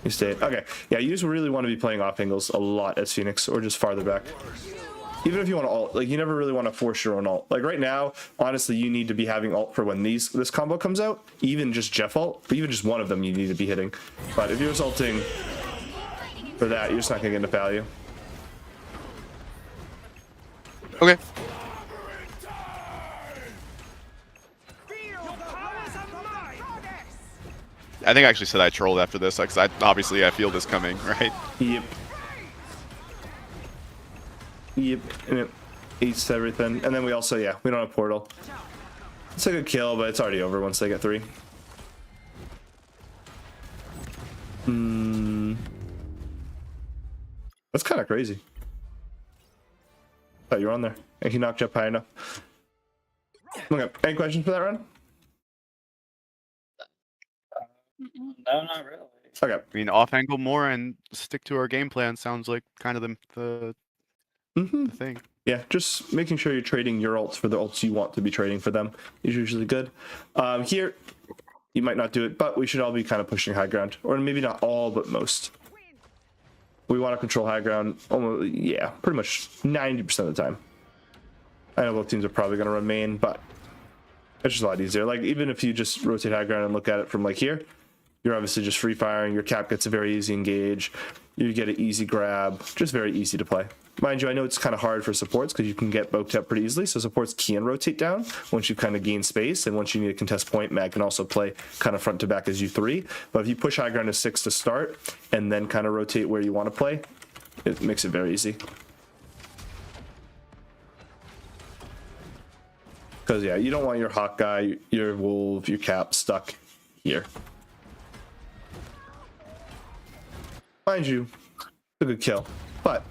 You stayed. Okay. Yeah, you just really want to be playing off angles a lot as Phoenix, or just farther back. Even if you want to ult, like you never really want to force your own ult. Like right now, honestly, you need to be having ult for when this combo comes out. Even just Jeff ult, even just one of them, you need to be hitting. But if you're ulting for that, you're just not gonna get enough value. Okay. I think I actually said I trolled after this, because obviously I feel this coming, right? Yep. Yep. And it eats everything. And then we also, yeah, we don't have portal. It's a good kill, but it's already over once they get 3. That's kind of crazy. Thought you were on there. And he knocked you up high enough. Okay. Any questions for that round? No, not really. Okay. I mean, off angle more and stick to our game plan sounds like kind of the thing. Yeah, just making sure you're trading your ults for the ults you want to be trading for them is usually good. Here, you might not do it, but we should all be kind of pushing high ground. Or maybe not all, but most. We want to control high ground, almost, yeah, pretty much 90% of the time. I know both teams are probably going to remain, but it's just a lot easier. Like, even if you just rotate high ground and look at it from like here, you're obviously just free firing. Your cap gets a very easy engage. You get an easy grab. Just very easy to play. Mind you, I know it's kind of hard for supports because you can get poked up pretty easily. So supports can rotate down once you kind of gain space. And once you need a contest point, Mag can also play kind of front to back as you 3. But if you push high ground to 6 to start and then kind of rotate where you want to play, it makes it very easy. Because, yeah, you don't want your Hawkeye, your Wolf, your Cap stuck here. Mind you, it's a good kill, but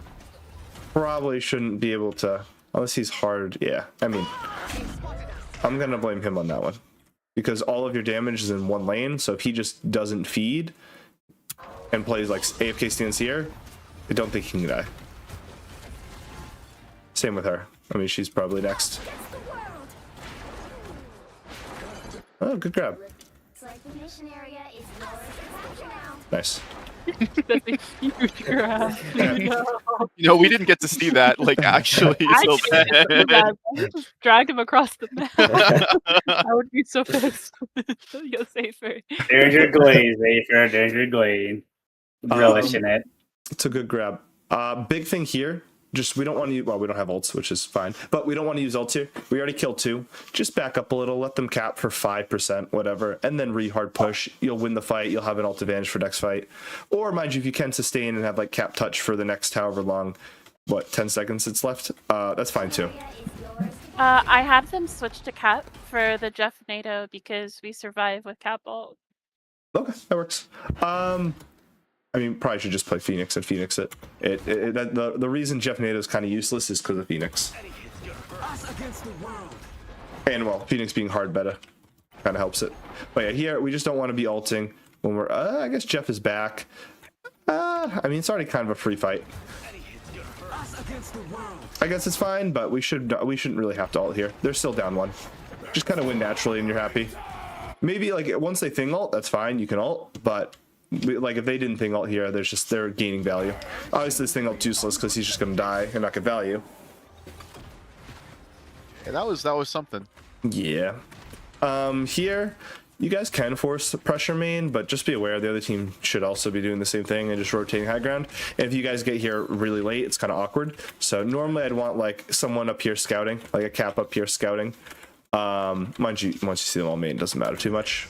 probably shouldn't be able to, unless he's hard. Yeah, I mean, I'm going to blame him on that one because all of your damage is in one lane. So if he just doesn't feed and plays like AFK stands here, I don't think he can die. Same with her. I mean, she's probably next. Oh, good grab. Nice. That's a huge grab. No. You know, we didn't get to see that, like, actually. So bad. Just drag him across the map. I would be so pissed. Go safer. There's your glaze, Aether. There's your glaze. Relishing it. It's a good grab. Big thing here. Just we don't want to use, well, we don't have ults, which is fine, but we don't want to use ults here. We already killed 2. Just back up a little, let them cap for 5%, whatever, and then re-hard push. You'll win the fight. You'll have an ult advantage for next fight. Or mind you, if you can sustain and have like cap touch for the next however long, what, 10 seconds it's left, that's fine too. I had them switch to cap for the Jeff NATO because we survive with cap ult. Okay, that works. I mean, probably should just play Phoenix and Phoenix it. The reason Jeff NATO is kind of useless is because of Phoenix. And well, Phoenix being hard meta kind of helps it. But yeah, here we just don't want to be ulting when we're. I guess Jeff is back. I mean, it's already kind of a free fight. I guess it's fine, but we shouldn't really have to ult here. They're still down 1. Just kind of win naturally, and you're happy. Maybe like once they thing ult, that's fine. You can ult, but. Like if they didn't thing ult here, they're gaining value. Obviously this thing ult's useless because he's just gonna die and not get value. Yeah, that was something. Yeah. Here you guys can force pressure main, but just be aware the other team should also be doing the same thing and just rotating high ground. And if you guys get here really late, it's kind of awkward. So normally I'd want like someone up here scouting, like a cap up here scouting. Mind you, once you see them all main, it doesn't matter too much.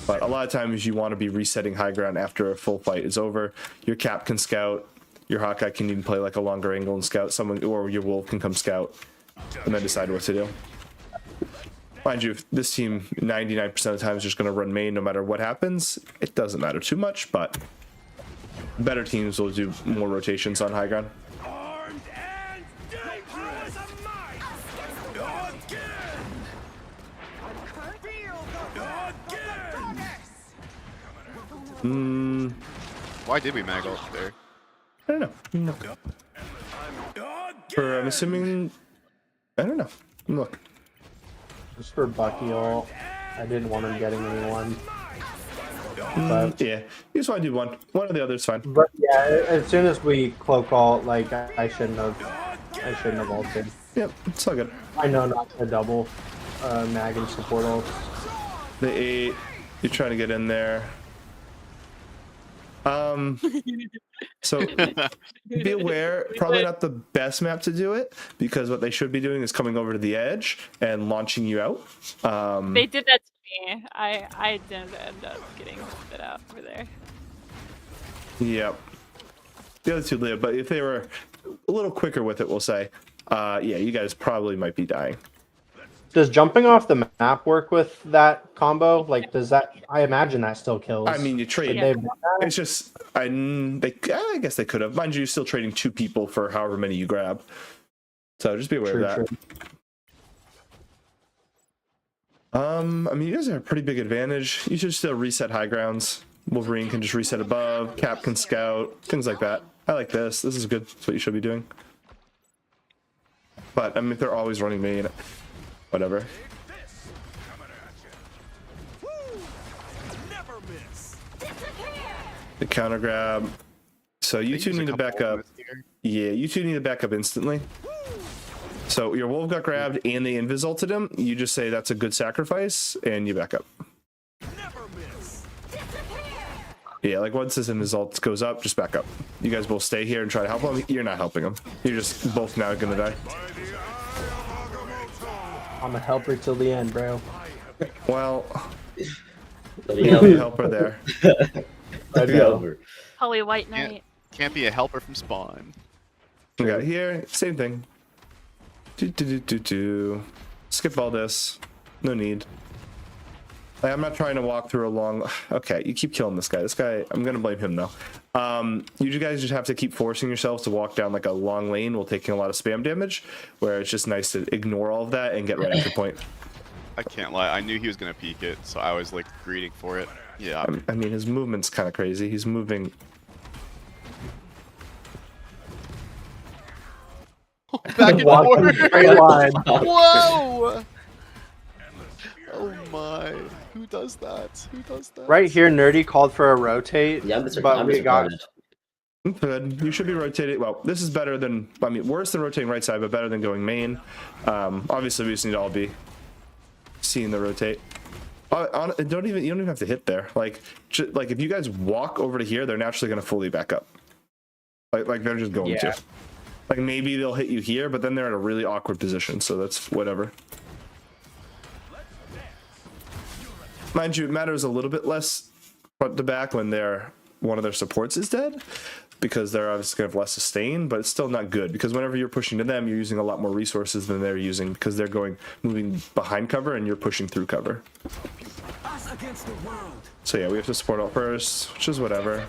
But a lot of times you want to be resetting high ground after a full fight is over. Your cap can scout. Your Hawkeye can even play like a longer angle and scout someone, or your Wolf can come scout and then decide what to do. Mind you, if this team 99% of the time is just going to run main no matter what happens, it doesn't matter too much, but better teams will do more rotations on high ground. Why did we mag ult there? I don't know. For I'm assuming. I don't know. Look. Just for Bucky ult. I didn't want him getting anyone. But, Yeah, you just want to do one. One or the other is fine. but yeah, as soon as we cloak ult, like I shouldn't have ulted. Yep, it's all good. I know not to double mag and support ults. The 8. You're trying to get in there. So be aware, probably not the best map to do it, because what they should be doing is coming over to the edge and launching you out. They did that to me. I didn't end up getting it out over there. Yep. The other two live, but if they were a little quicker with it, we'll say, yeah, you guys probably might be dying. Does jumping off the map work with that combo? Like, does that? I imagine that still kills. I mean, you trade. Yeah. It's just, I guess they could have. Mind you, you're still trading 2 people for however many you grab. So just be aware of that. I mean, you guys have a pretty big advantage. You should still reset high grounds. Wolverine can just reset above. Cap can scout. Things like that. I like this. This is good. That's what you should be doing. But, I mean, if they're always running main, whatever. The counter grab. So you two need to back up. Yeah, you two need to back up instantly. So your wolf got grabbed and they invis ulted him. You just say that's a good sacrifice and you back up. Yeah, like once his invis ult goes up, just back up. You guys both stay here and try to help him. You're not helping him. You're just both now gonna die. I'm a helper till the end, bro. Well, Let me you help have a you. helper there. Let me help her. Holy White Knight. Can't be a helper from spawn. We got here, same thing. Skip all this. No need. Like, I'm not trying to walk through a long. Okay, you keep killing this guy. This guy, I'm gonna blame him though. You guys just have to keep forcing yourselves to walk down like a long lane while taking a lot of spam damage, where it's just nice to ignore all of that and get right at the point. I can't lie. I knew he was gonna peek it, so I was like greeting for it. Yeah. I mean, his movement's kind of crazy. He's moving. Back and Walking forth. straight line. Whoa! Oh my! Who does that? Who does that? Right here, Nerdy called for a rotate, Yeah, but we got. Good. You should be rotating. Well, this is better than. I mean, worse than rotating right side, but better than going main. Obviously, we just need to all be seeing the rotate. You don't even have to hit there. Like if you guys walk over to here, they're naturally going to fully back up. Like they're just going to. Like maybe they'll hit you here, but then they're in a really awkward position. So that's whatever. Mind you, it matters a little bit less front to back when one of their supports is dead, because they're obviously going to have less sustain, but it's still not good because whenever you're pushing to them, you're using a lot more resources than they're using because they're moving behind cover and you're pushing through cover. So yeah, we have to support ult first, which is whatever.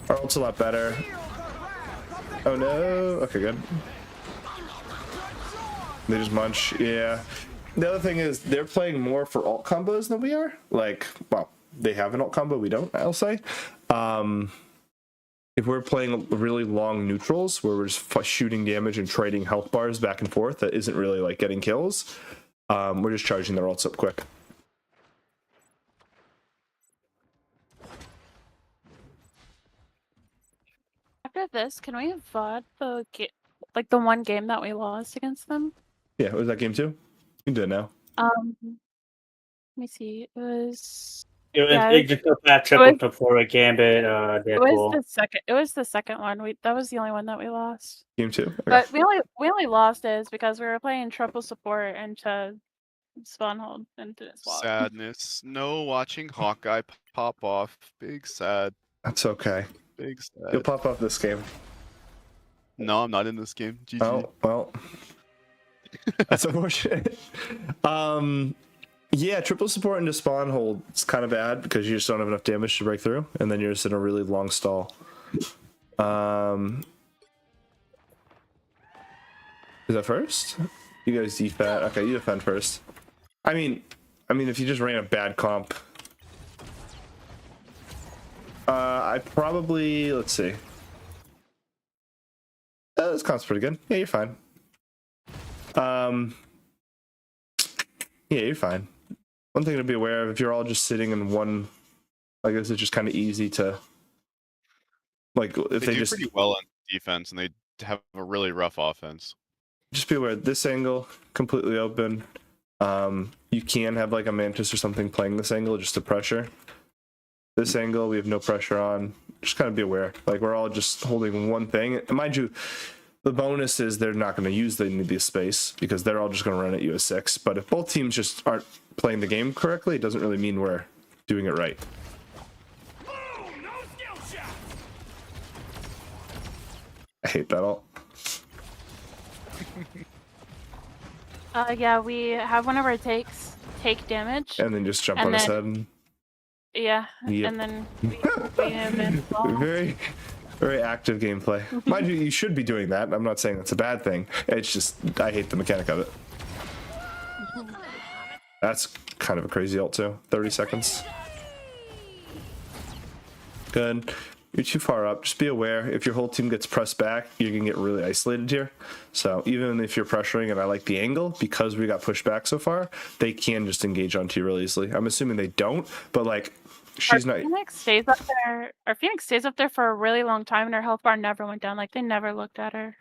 Our ult's a lot better. Oh no. Okay, good. They just munch. Yeah. The other thing is they're playing more for ult combos than we are. Like, well, they have an ult combo, we don't, I'll say. If we're playing really long neutrals where we're just shooting damage and trading health bars back and forth, that isn't really like getting kills. We're just charging their ults up quick. After this, can we VOD the one game that we lost against them? Yeah, was that game 2? You can do it now. Let me see. It was Just a fat triple to Flora Gambit, it was the second one. That was the only one that we lost. Game 2. Okay. But we only lost is because we were playing triple support into spawn hold and didn't swap. Sadness. No watching Hawkeye pop off. Big sad. That's okay. Big sad. You'll pop up this game. No, I'm not in this game. GG. Oh, well. That's unfortunate. Yeah, triple support into spawn hold. It's kind of bad because you just don't have enough damage to break through, and then you're just in a really long stall. Is that first? You guys defend. Okay, you defend first. I mean, if you just ran a bad comp, I probably, let's see. This comp's pretty good. Yeah, you're fine. Yeah, you're fine. One thing to be aware of, if you're all just sitting in one, I guess it's just kind of easy to, like, if they do just pretty well on defense, and they have a really rough offense. just be aware this angle completely open. You can have like a Mantis or something playing this angle just to pressure. This angle we have no pressure on. Just kind of be aware. Like we're all just holding one thing. And mind you, the bonus is they're not going to use the space because they're all just going to run at you as 6. But if both teams just aren't playing the game correctly, it doesn't really mean we're doing it right. I hate that all. Yeah, we have one of our takes take damage. And then just jump And on his then- head. And Yeah, Yep. and then we evolve. very, very active gameplay. Mind you, you should be doing that. I'm not saying that's a bad thing. It's just, I hate the mechanic of it. That's kind of a crazy ult too. 30 seconds. Good. You're too far up. Just be aware. If your whole team gets pressed back, you're going to get really isolated here. So even if you're pressuring and I like the angle, because we got pushed back so far, they can just engage onto you really easily. I'm assuming they don't, but like, she's not... Phoenix stays up there. Our Phoenix stays up there for a really long time, and her health bar never went down. Like, they never looked at her.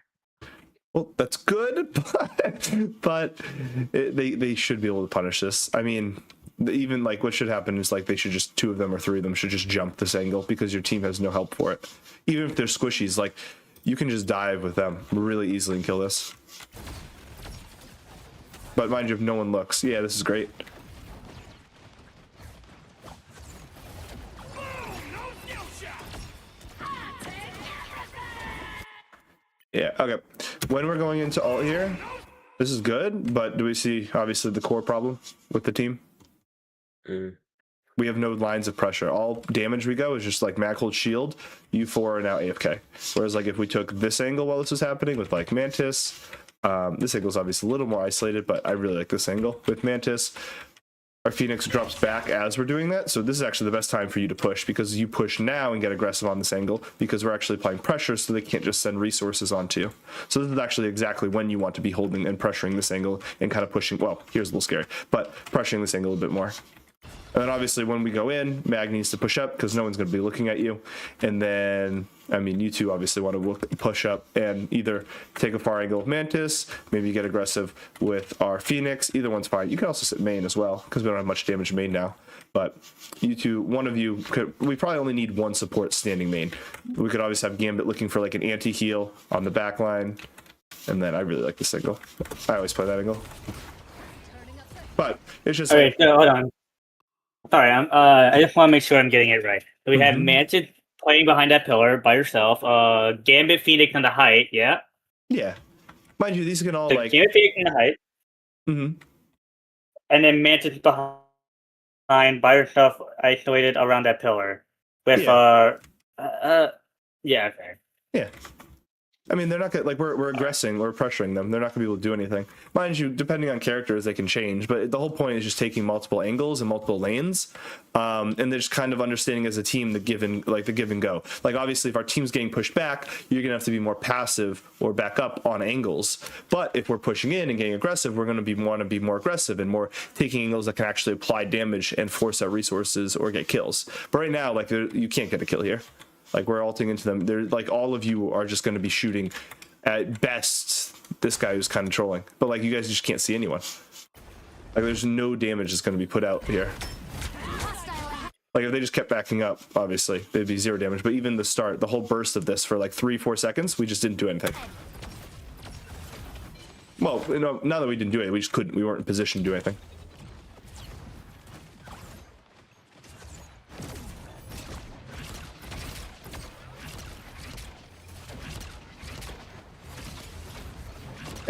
Well, that's good, but they should be able to punish this. I mean, even like what should happen is like they should just 2 of them or 3 of them should just jump this angle because your team has no help for it. Even if they're squishies, like you can just dive with them really easily and kill this. But mind you, if no one looks, yeah, this is great. Yeah, okay. When we're going into ult here, this is good, but do we see obviously the core problem with the team? We have no lines of pressure. All damage we go is just like mag hold shield, U4 are now AFK. Whereas like if we took this angle while this was happening with like Mantis, this angle is obviously a little more isolated, but I really like this angle with Mantis. Our Phoenix drops back as we're doing that, so this is actually the best time for you to push because you push now and get aggressive on this angle because we're actually applying pressure so they can't just send resources onto you. So this is actually exactly when you want to be holding and pressuring this angle and kind of pushing, well, here's a little scary, but pressuring this angle a bit more. And then obviously when we go in, Mag needs to push up because no one's going to be looking at you. And then, I mean, you two obviously want to push up and either take a far angle with Mantis, maybe get aggressive with our Phoenix. Either one's fine. You can also sit main as well because we don't have much damage main now. But you two, one of you, we probably only need one support standing main. We could obviously have Gambit looking for like an anti-heal on the back line. And then I really like this angle. I always play that angle. But it's just Okay, so hold on. Sorry, I just want to make sure I'm getting it right. So we have Mantis playing behind that pillar by herself. Gambit Phoenix on the height, yeah. Yeah. Mind you, these can all So like... Gambit Phoenix on the height. Mm-hmm. And then Mantis behind by herself, isolated around that pillar. With Yeah. yeah, okay. Yeah. I mean, they're not gonna, like, we're aggressing, we're pressuring them. They're not gonna be able to do anything. Mind you, depending on characters, they can change, but the whole point is just taking multiple angles and multiple lanes. And they're just kind of understanding as a team the give and go. Like, obviously, if our team's getting pushed back, you're gonna have to be more passive or back up on angles. But if we're pushing in and getting aggressive, we're gonna want to be more aggressive and more taking angles that can actually apply damage and force out resources or get kills. But right now, like, you can't get a kill here. Like, we're ulting into them. They're like, all of you are just going to be shooting at best this guy who's kind of trolling. But like, you guys just can't see anyone. Like, there's no damage that's going to be put out here. Like, if they just kept backing up, obviously, they'd be 0 damage. But even the start, the whole burst of this for like 3-4 seconds, we just didn't do anything. Well, you know, now that we didn't do it, we just couldn't. We weren't in position to do anything.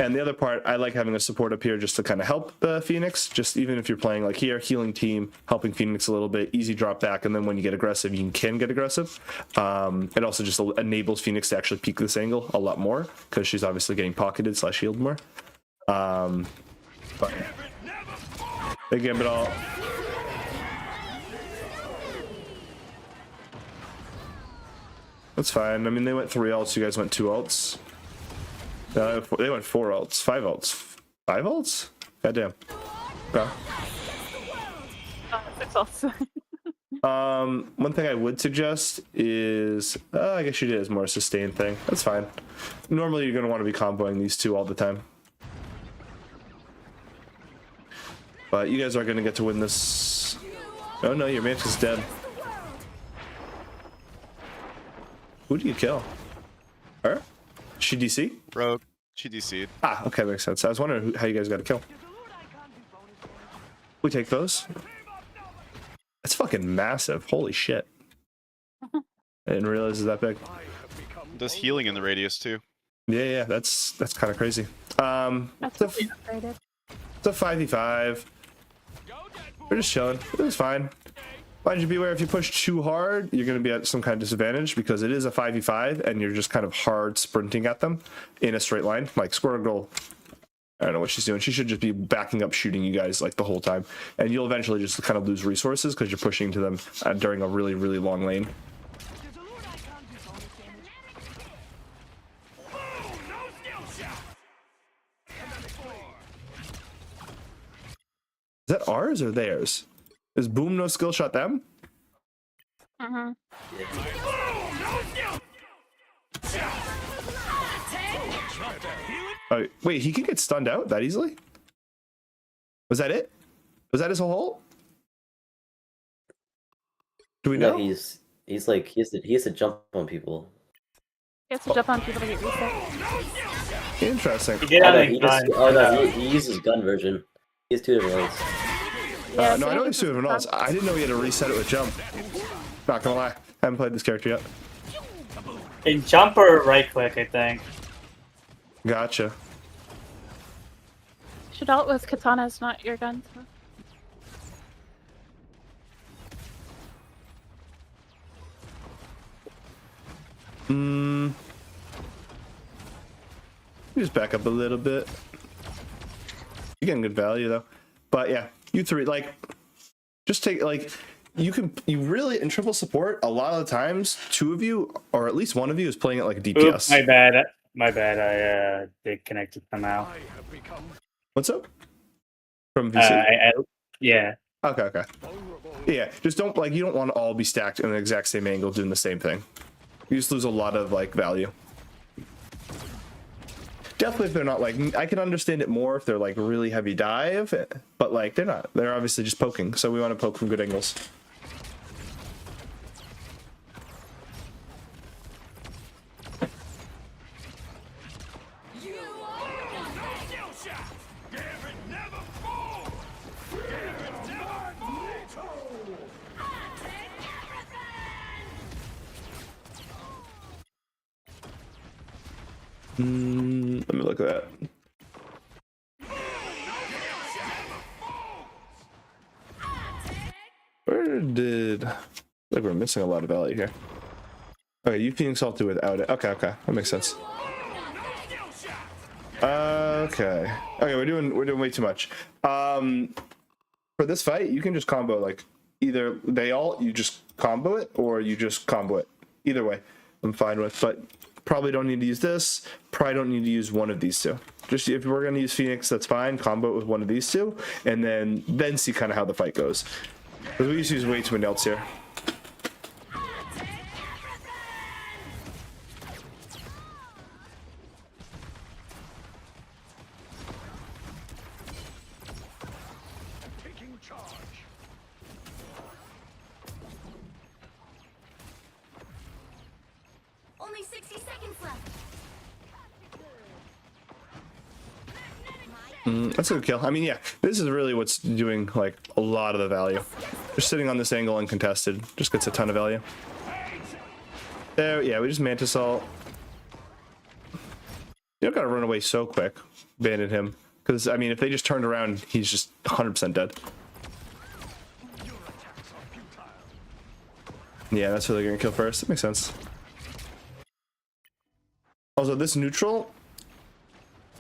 And the other part, I like having a support up here just to kind of help the Phoenix. Just even if you're playing like here, healing team, helping Phoenix a little bit, easy drop back. And then when you get aggressive, you can get aggressive. It also just enables Phoenix to actually peek this angle a lot more because she's obviously getting pocketed / healed more. But they gambit all. That's fine. I mean, they went 3 ults. You guys went 2 ults. They went 4 ults, 5 ults, 5 ults. Goddamn. Okay. 6 ults. One thing I would suggest is, I guess you did as more a sustain thing. That's fine. Normally, you're gonna want to be comboing these 2 all the time. But you guys are gonna get to win this. Oh no, your Mantis is dead. Who do you kill? Her? She DC? Rogue. She DC'd. Ah, okay, makes sense. I was wondering how you guys got a kill. We take those. That's fucking massive. Holy shit. I didn't realize it's that big. Does healing in the radius too. Yeah, that's kind of crazy. That's It's really upgraded. a 5v5. We're just chilling. It was fine. Mind you, beware if you push too hard, you're going to be at some kind of disadvantage because it is a 5v5 and you're just kind of hard sprinting at them in a straight line. Like Squirrel Girl, I don't know what she's doing. She should just be backing up shooting you guys like the whole time. And you'll eventually just kind of lose resources because you're pushing to them during a really, really long lane. Is that ours or theirs? Is Boom no skill shot them? Mm-hmm. Oh, wait, he can get stunned out that easily? Was that it? Was that his whole ult? Do we know? No, he's like he has to jump on people. He has to jump on people to get reset. Interesting. He did Oh, have no, a he gun. just, oh no, he uses gun version. He has 2 different ones. Yeah, No, so I know he he's doing else. I didn't know he had to reset it with jump. Not gonna lie, haven't played this character yet. In jump or right click, I think. Gotcha. should ult with katanas, not your guns. Just back up a little bit. You're getting good value though. But yeah, you 3 like just take like you really in triple support a lot of the times 2 of you or at least 1 of you is playing it like a DPS. Oops, my bad. My bad. I disconnected somehow. What's up? From VC? Yeah. Okay. Yeah, just don't like you don't want to all be stacked in the exact same angle doing the same thing. You just lose a lot of like value. Definitely if they're not like, I can understand it more if they're like really heavy dive, but like they're not. They're obviously just poking, so we want to poke from good angles. Let me look at that. Where did... like we're missing a lot of value here. Okay, you being salted without it. Okay, that makes sense. Okay, we're doing way too much. For this fight, you can just combo like either you just combo it or you just combo it. Either way, I'm fine with. But probably don't need to use this. Probably don't need to use one of these 2. Just if we're gonna use Phoenix, that's fine. Combo it with one of these 2, and then see kind of how the fight goes. Because we used to use way too many ults here. Only 60 seconds left. That's a good kill. I mean, yeah, this is really what's doing like a lot of the value. Just sitting on this angle uncontested just gets a ton of value. There, yeah, we just Mantis ult. You don't gotta run away so quick. Banded him. Because, I mean, if they just turned around, he's just 100% dead. Yeah, that's who they're gonna kill first. That makes sense. Also, this neutral,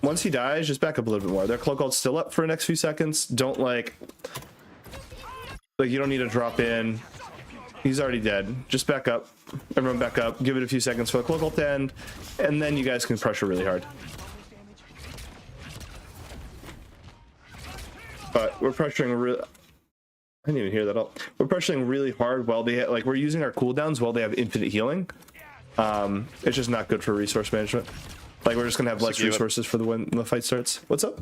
Once he dies, just back up a little bit more. Their cloak ult's still up for the next few seconds. Don't like you don't need to drop in. He's already dead. Just back up. Everyone back up. Give it a few seconds for the cloak ult to end, and then you guys can pressure really hard. But we're pressuring real. I didn't even hear that all. We're pressuring really hard while they like we're using our cooldowns while they have infinite healing. It's just not good for resource management. Like we're just gonna have less resources for when the fight starts. What's up?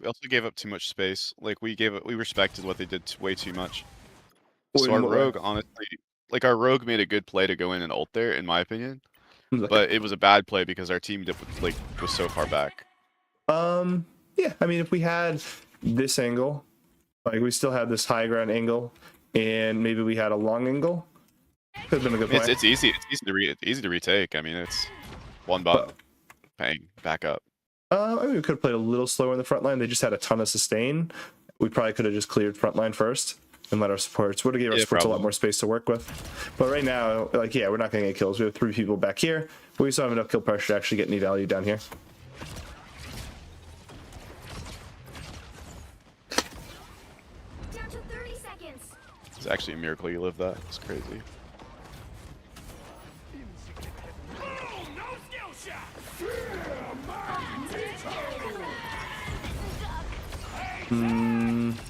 We also gave up too much space. Like we respected what they did way too much. So our rogue, honestly, like our rogue made a good play to go in and ult there, in my opinion. But it was a bad play because our team was so far back. Yeah, I mean if we had this angle, like we still had this high ground angle, and maybe we had a long angle, could have been a good play. It's easy. It's easy to retake. I mean, it's one button. Bang, back up. I mean, we could have played a little slower in the front line. They just had a ton of sustain. We probably could have just cleared front line first and let our supports. Would have given our supports a lot more space to work with. But right now, like, yeah, we're not going to get kills. We have 3 people back here, but we still have enough kill pressure to actually get any value down here. Down to 30 seconds. It's actually a miracle you lived that. It's crazy.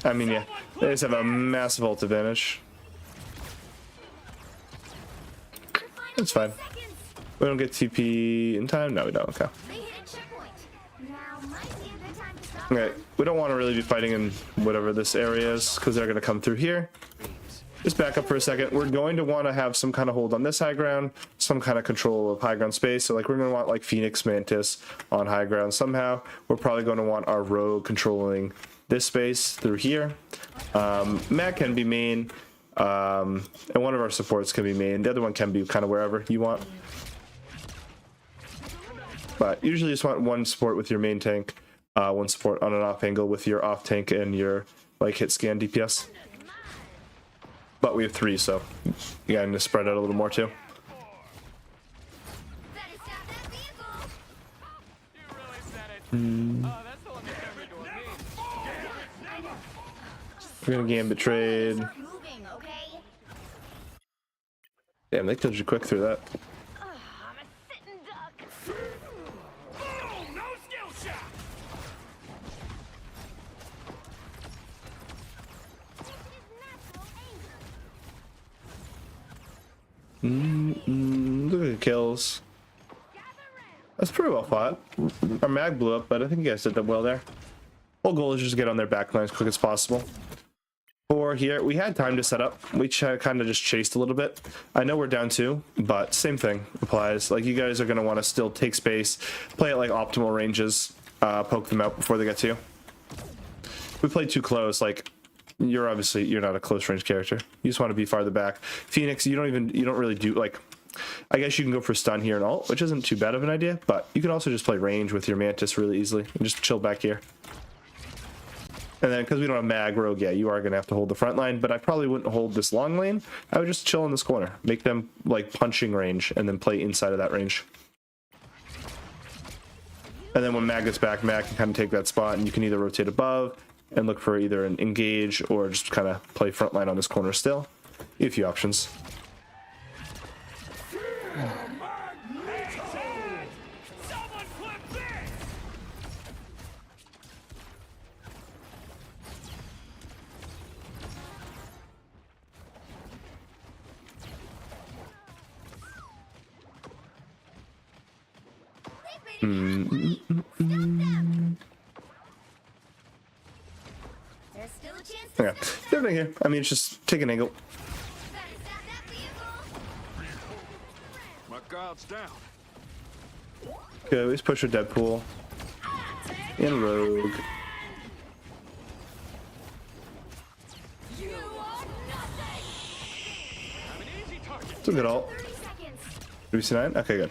I mean, yeah, they just have a massive ult advantage. It's fine. We don't get TP in time? No, we don't. Okay. Okay, we don't want to really be fighting in whatever this area is because they're going to come through here. Just back up for a second. We're going to want to have some kind of hold on this high ground, some kind of control of high ground space. So like we're going to want like Phoenix Mantis on high ground somehow. We're probably going to want our rogue controlling this space through here. Matt can be main, and one of our supports can be main. The other one can be kind of wherever you want. But usually you just want one support with your main tank, one support on an off angle with your off tank and your like hit scan DPS. But we have 3, so you gotta spread out a little more too. We're gonna gambit trade. Damn, they killed you quick through that. Look at the kills. That's pretty well fought. Our mag blew up, but I think you guys did that well there. Whole goal is just to get on their backline as quick as possible. For here, we had time to set up. We kind of just chased a little bit. I know we're down 2, but same thing applies. Like you guys are going to want to still take space, play at like optimal ranges, poke them out before they get to you. We played too close, like you're not a close range character. You just want to be farther back. Phoenix, you don't really do like, I guess you can go for stun here and ult, which isn't too bad of an idea, but you can also just play range with your Mantis really easily and just chill back here. And then because we don't have mag rogue, yeah, you are going to have to hold the front line, but I probably wouldn't hold this long lane. I would just chill in this corner, make them like punching range and then play inside of that range. And then when mag gets back, mag can kind of take that spot and you can either rotate above and look for either an engage or just kind of play front line on this corner still. You have a few options. Yeah, they're here. I mean, it's just take an angle. My guard's down. Okay, let's push a Deadpool and Rogue. It's a good ult. Do we see 9? Okay, good.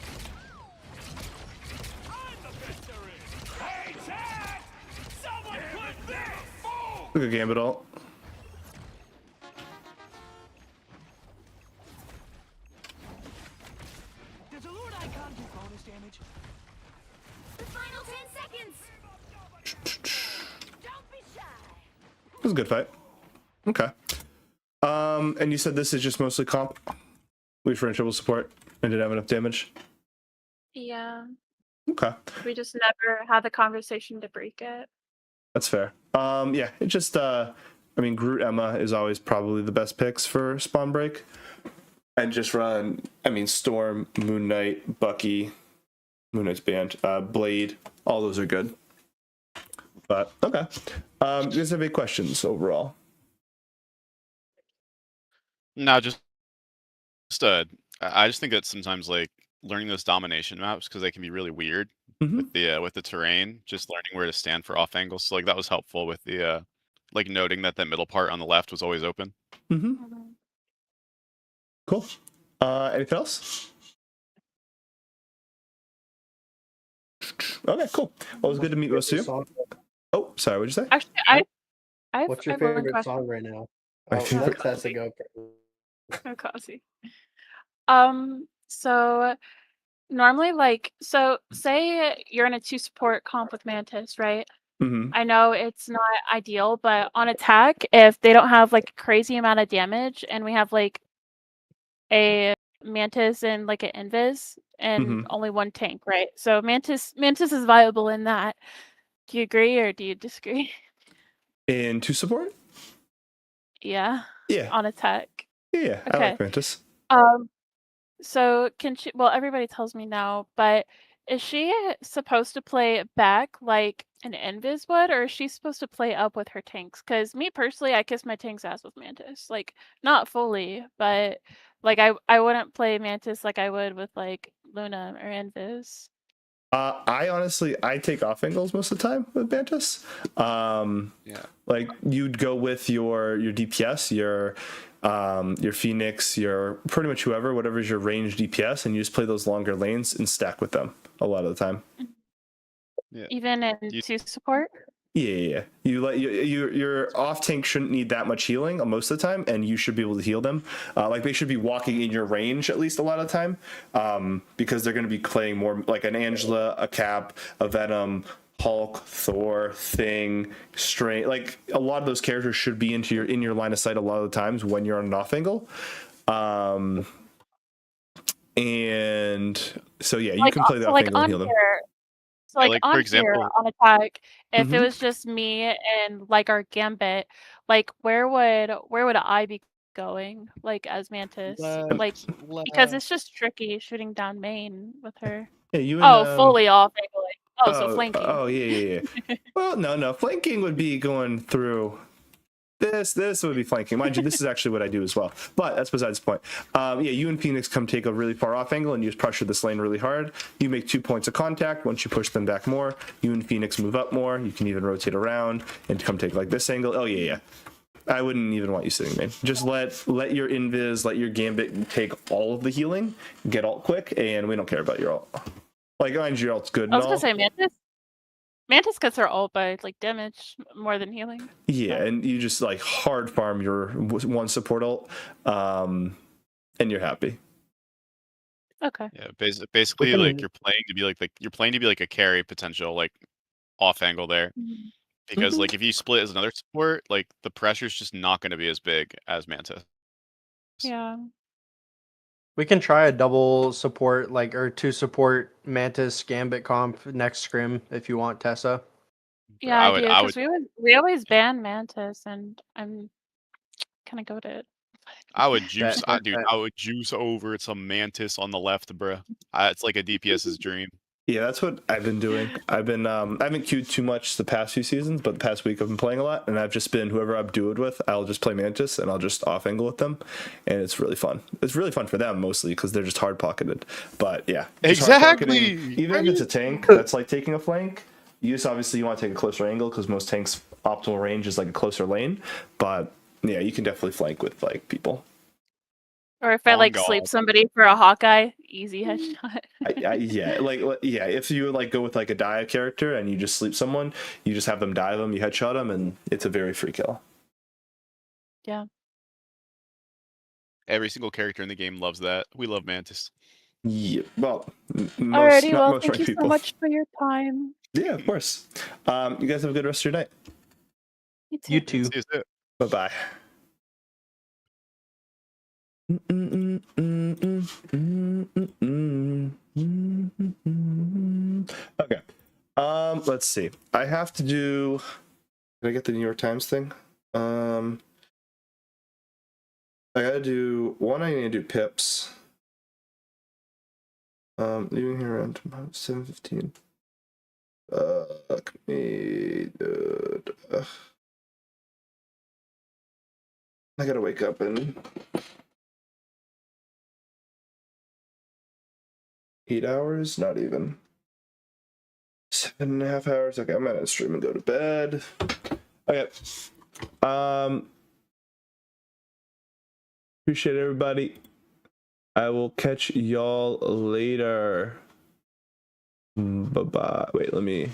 Look at Gambit ult. Does a Lord Icon do bonus damage? The final 10 seconds. It was a good fight. Okay. And you said this is just mostly comp? We for triple support and didn't have enough damage? Yeah. Okay. We just never had the conversation to break it. That's fair. Yeah, it just I mean Groot Emma is always probably the best picks for spawn break. And just run, I mean, Storm, Moon Knight, Bucky, Moon Knight's banned, Blade, all those are good. But okay. Do you guys have any questions overall? No, I just think that sometimes like learning those domination maps because they can be really weird with the terrain. Just learning where to stand for off angles. So like that was helpful with the like noting that middle part on the left was always open. Cool. Anything else? Okay, cool. Well, it was good to meet most of you. Oh, sorry, what'd you say? Actually, I What's your have one favorite question. song right now? My Oh, favorite- let Tessa go. Oh, Kasi. So normally, like, so say you're in a 2 support comp with Mantis, right? I know it's not ideal, but on attack, if they don't have like a crazy amount of damage, and we have like a Mantis and like an Invis and only one tank, right? So Mantis is viable in that. Do you agree or do you disagree? In 2 support? Yeah. Yeah. On attack. Yeah, I Okay. like Mantis. So can she? Well, everybody tells me no, but is she supposed to play back like an Invis would, or is she supposed to play up with her tanks? Because me personally, I kiss my tank's ass with Mantis. Like not fully, but like I wouldn't play Mantis like I would with like Luna or Invis. I honestly take off angles most of the time with Mantis. Yeah. Like you'd go with your DPS, your Phoenix, your pretty much whatever's your range DPS, and you just play those longer lanes and stack with them a lot of the time. Yeah. Even in 2 support. Yeah. Your off tank shouldn't need that much healing most of the time, and you should be able to heal them. Like they should be walking in your range at least a lot of the time, because they're going to be playing more like an Angela, a Cap, a Venom, Hulk, Thor, Thing, Strange. Like a lot of those characters should be in your line of sight a lot of the times when you're on an off angle. And so yeah, you can play the off angle and heal them. So like, like, on for example, here on attack, if it was just me and like our Gambit, like where would I be going like as Mantis? Like because it's just tricky shooting down main with her. Yeah, you and, fully off angling. So flanking. Oh yeah. Well, no, flanking would be going through. This would be flanking. Mind you, this is actually what I do as well. But that's besides the point. Yeah, you and Phoenix come take a really far off angle and you just pressure this lane really hard. You make 2 points of contact. Once you push them back more, you and Phoenix move up more. You can even rotate around and come take like this angle. Oh yeah. I wouldn't even want you sitting main. Just let your Invis, let your Gambit take all of the healing, get ult quick, and we don't care about your ult. Like, mind you, your ult's good and I was all. gonna say Mantis gets her ult by like damage more than healing. Yeah, and you just like hard farm your 1 support ult, and you're happy. Okay. Yeah, basically like you're playing to be like a carry potential like off angle there. Because like if you split as another support, like the pressure's just not going to be as big as Mantis. Yeah. We can try a double support, like, or 2 support Mantis Gambit comp next scrim if you want, Tessa. Yeah, I do, because we always ban Mantis, and I'm kind of goated. I would juice over some Mantis on the left, bruh. It's like a DPS's dream. Yeah, that's what I've been doing. I haven't queued too much the past few seasons, but the past week I've been playing a lot, and I've just been whoever I'm duoed with, I'll just play Mantis and I'll just off angle with them, and it's really fun. It's really fun for them mostly because they're just hard pocketed. But yeah, exactly. Even if it's a tank that's like taking a flank, you just obviously you want to take a closer angle because most tanks' optimal range is like a closer lane. But yeah, you can definitely flank with like people. Or if I like sleep somebody for a Hawkeye, easy headshot. Yeah, if you like go with like a dive character and you just sleep someone, you just have them dive them, you headshot them, and it's a very free kill. Yeah. Every single character in the game loves that. We love Mantis. Yeah, well, alrighty, well, thank you so much for your time. Yeah, of course. You guys have a good rest of your night. You too. See you soon. Bye bye. Okay. Let's see. I have to do. Did I get the New York Times thing? I gotta do one. I need to do pips. Leaving here around 7:15. I gotta wake up in 8 hours. Not even 7.5 hours. Okay, I'm gonna stream and go to bed. Okay. Appreciate everybody. I will catch y'all later. Bye bye. Wait, let me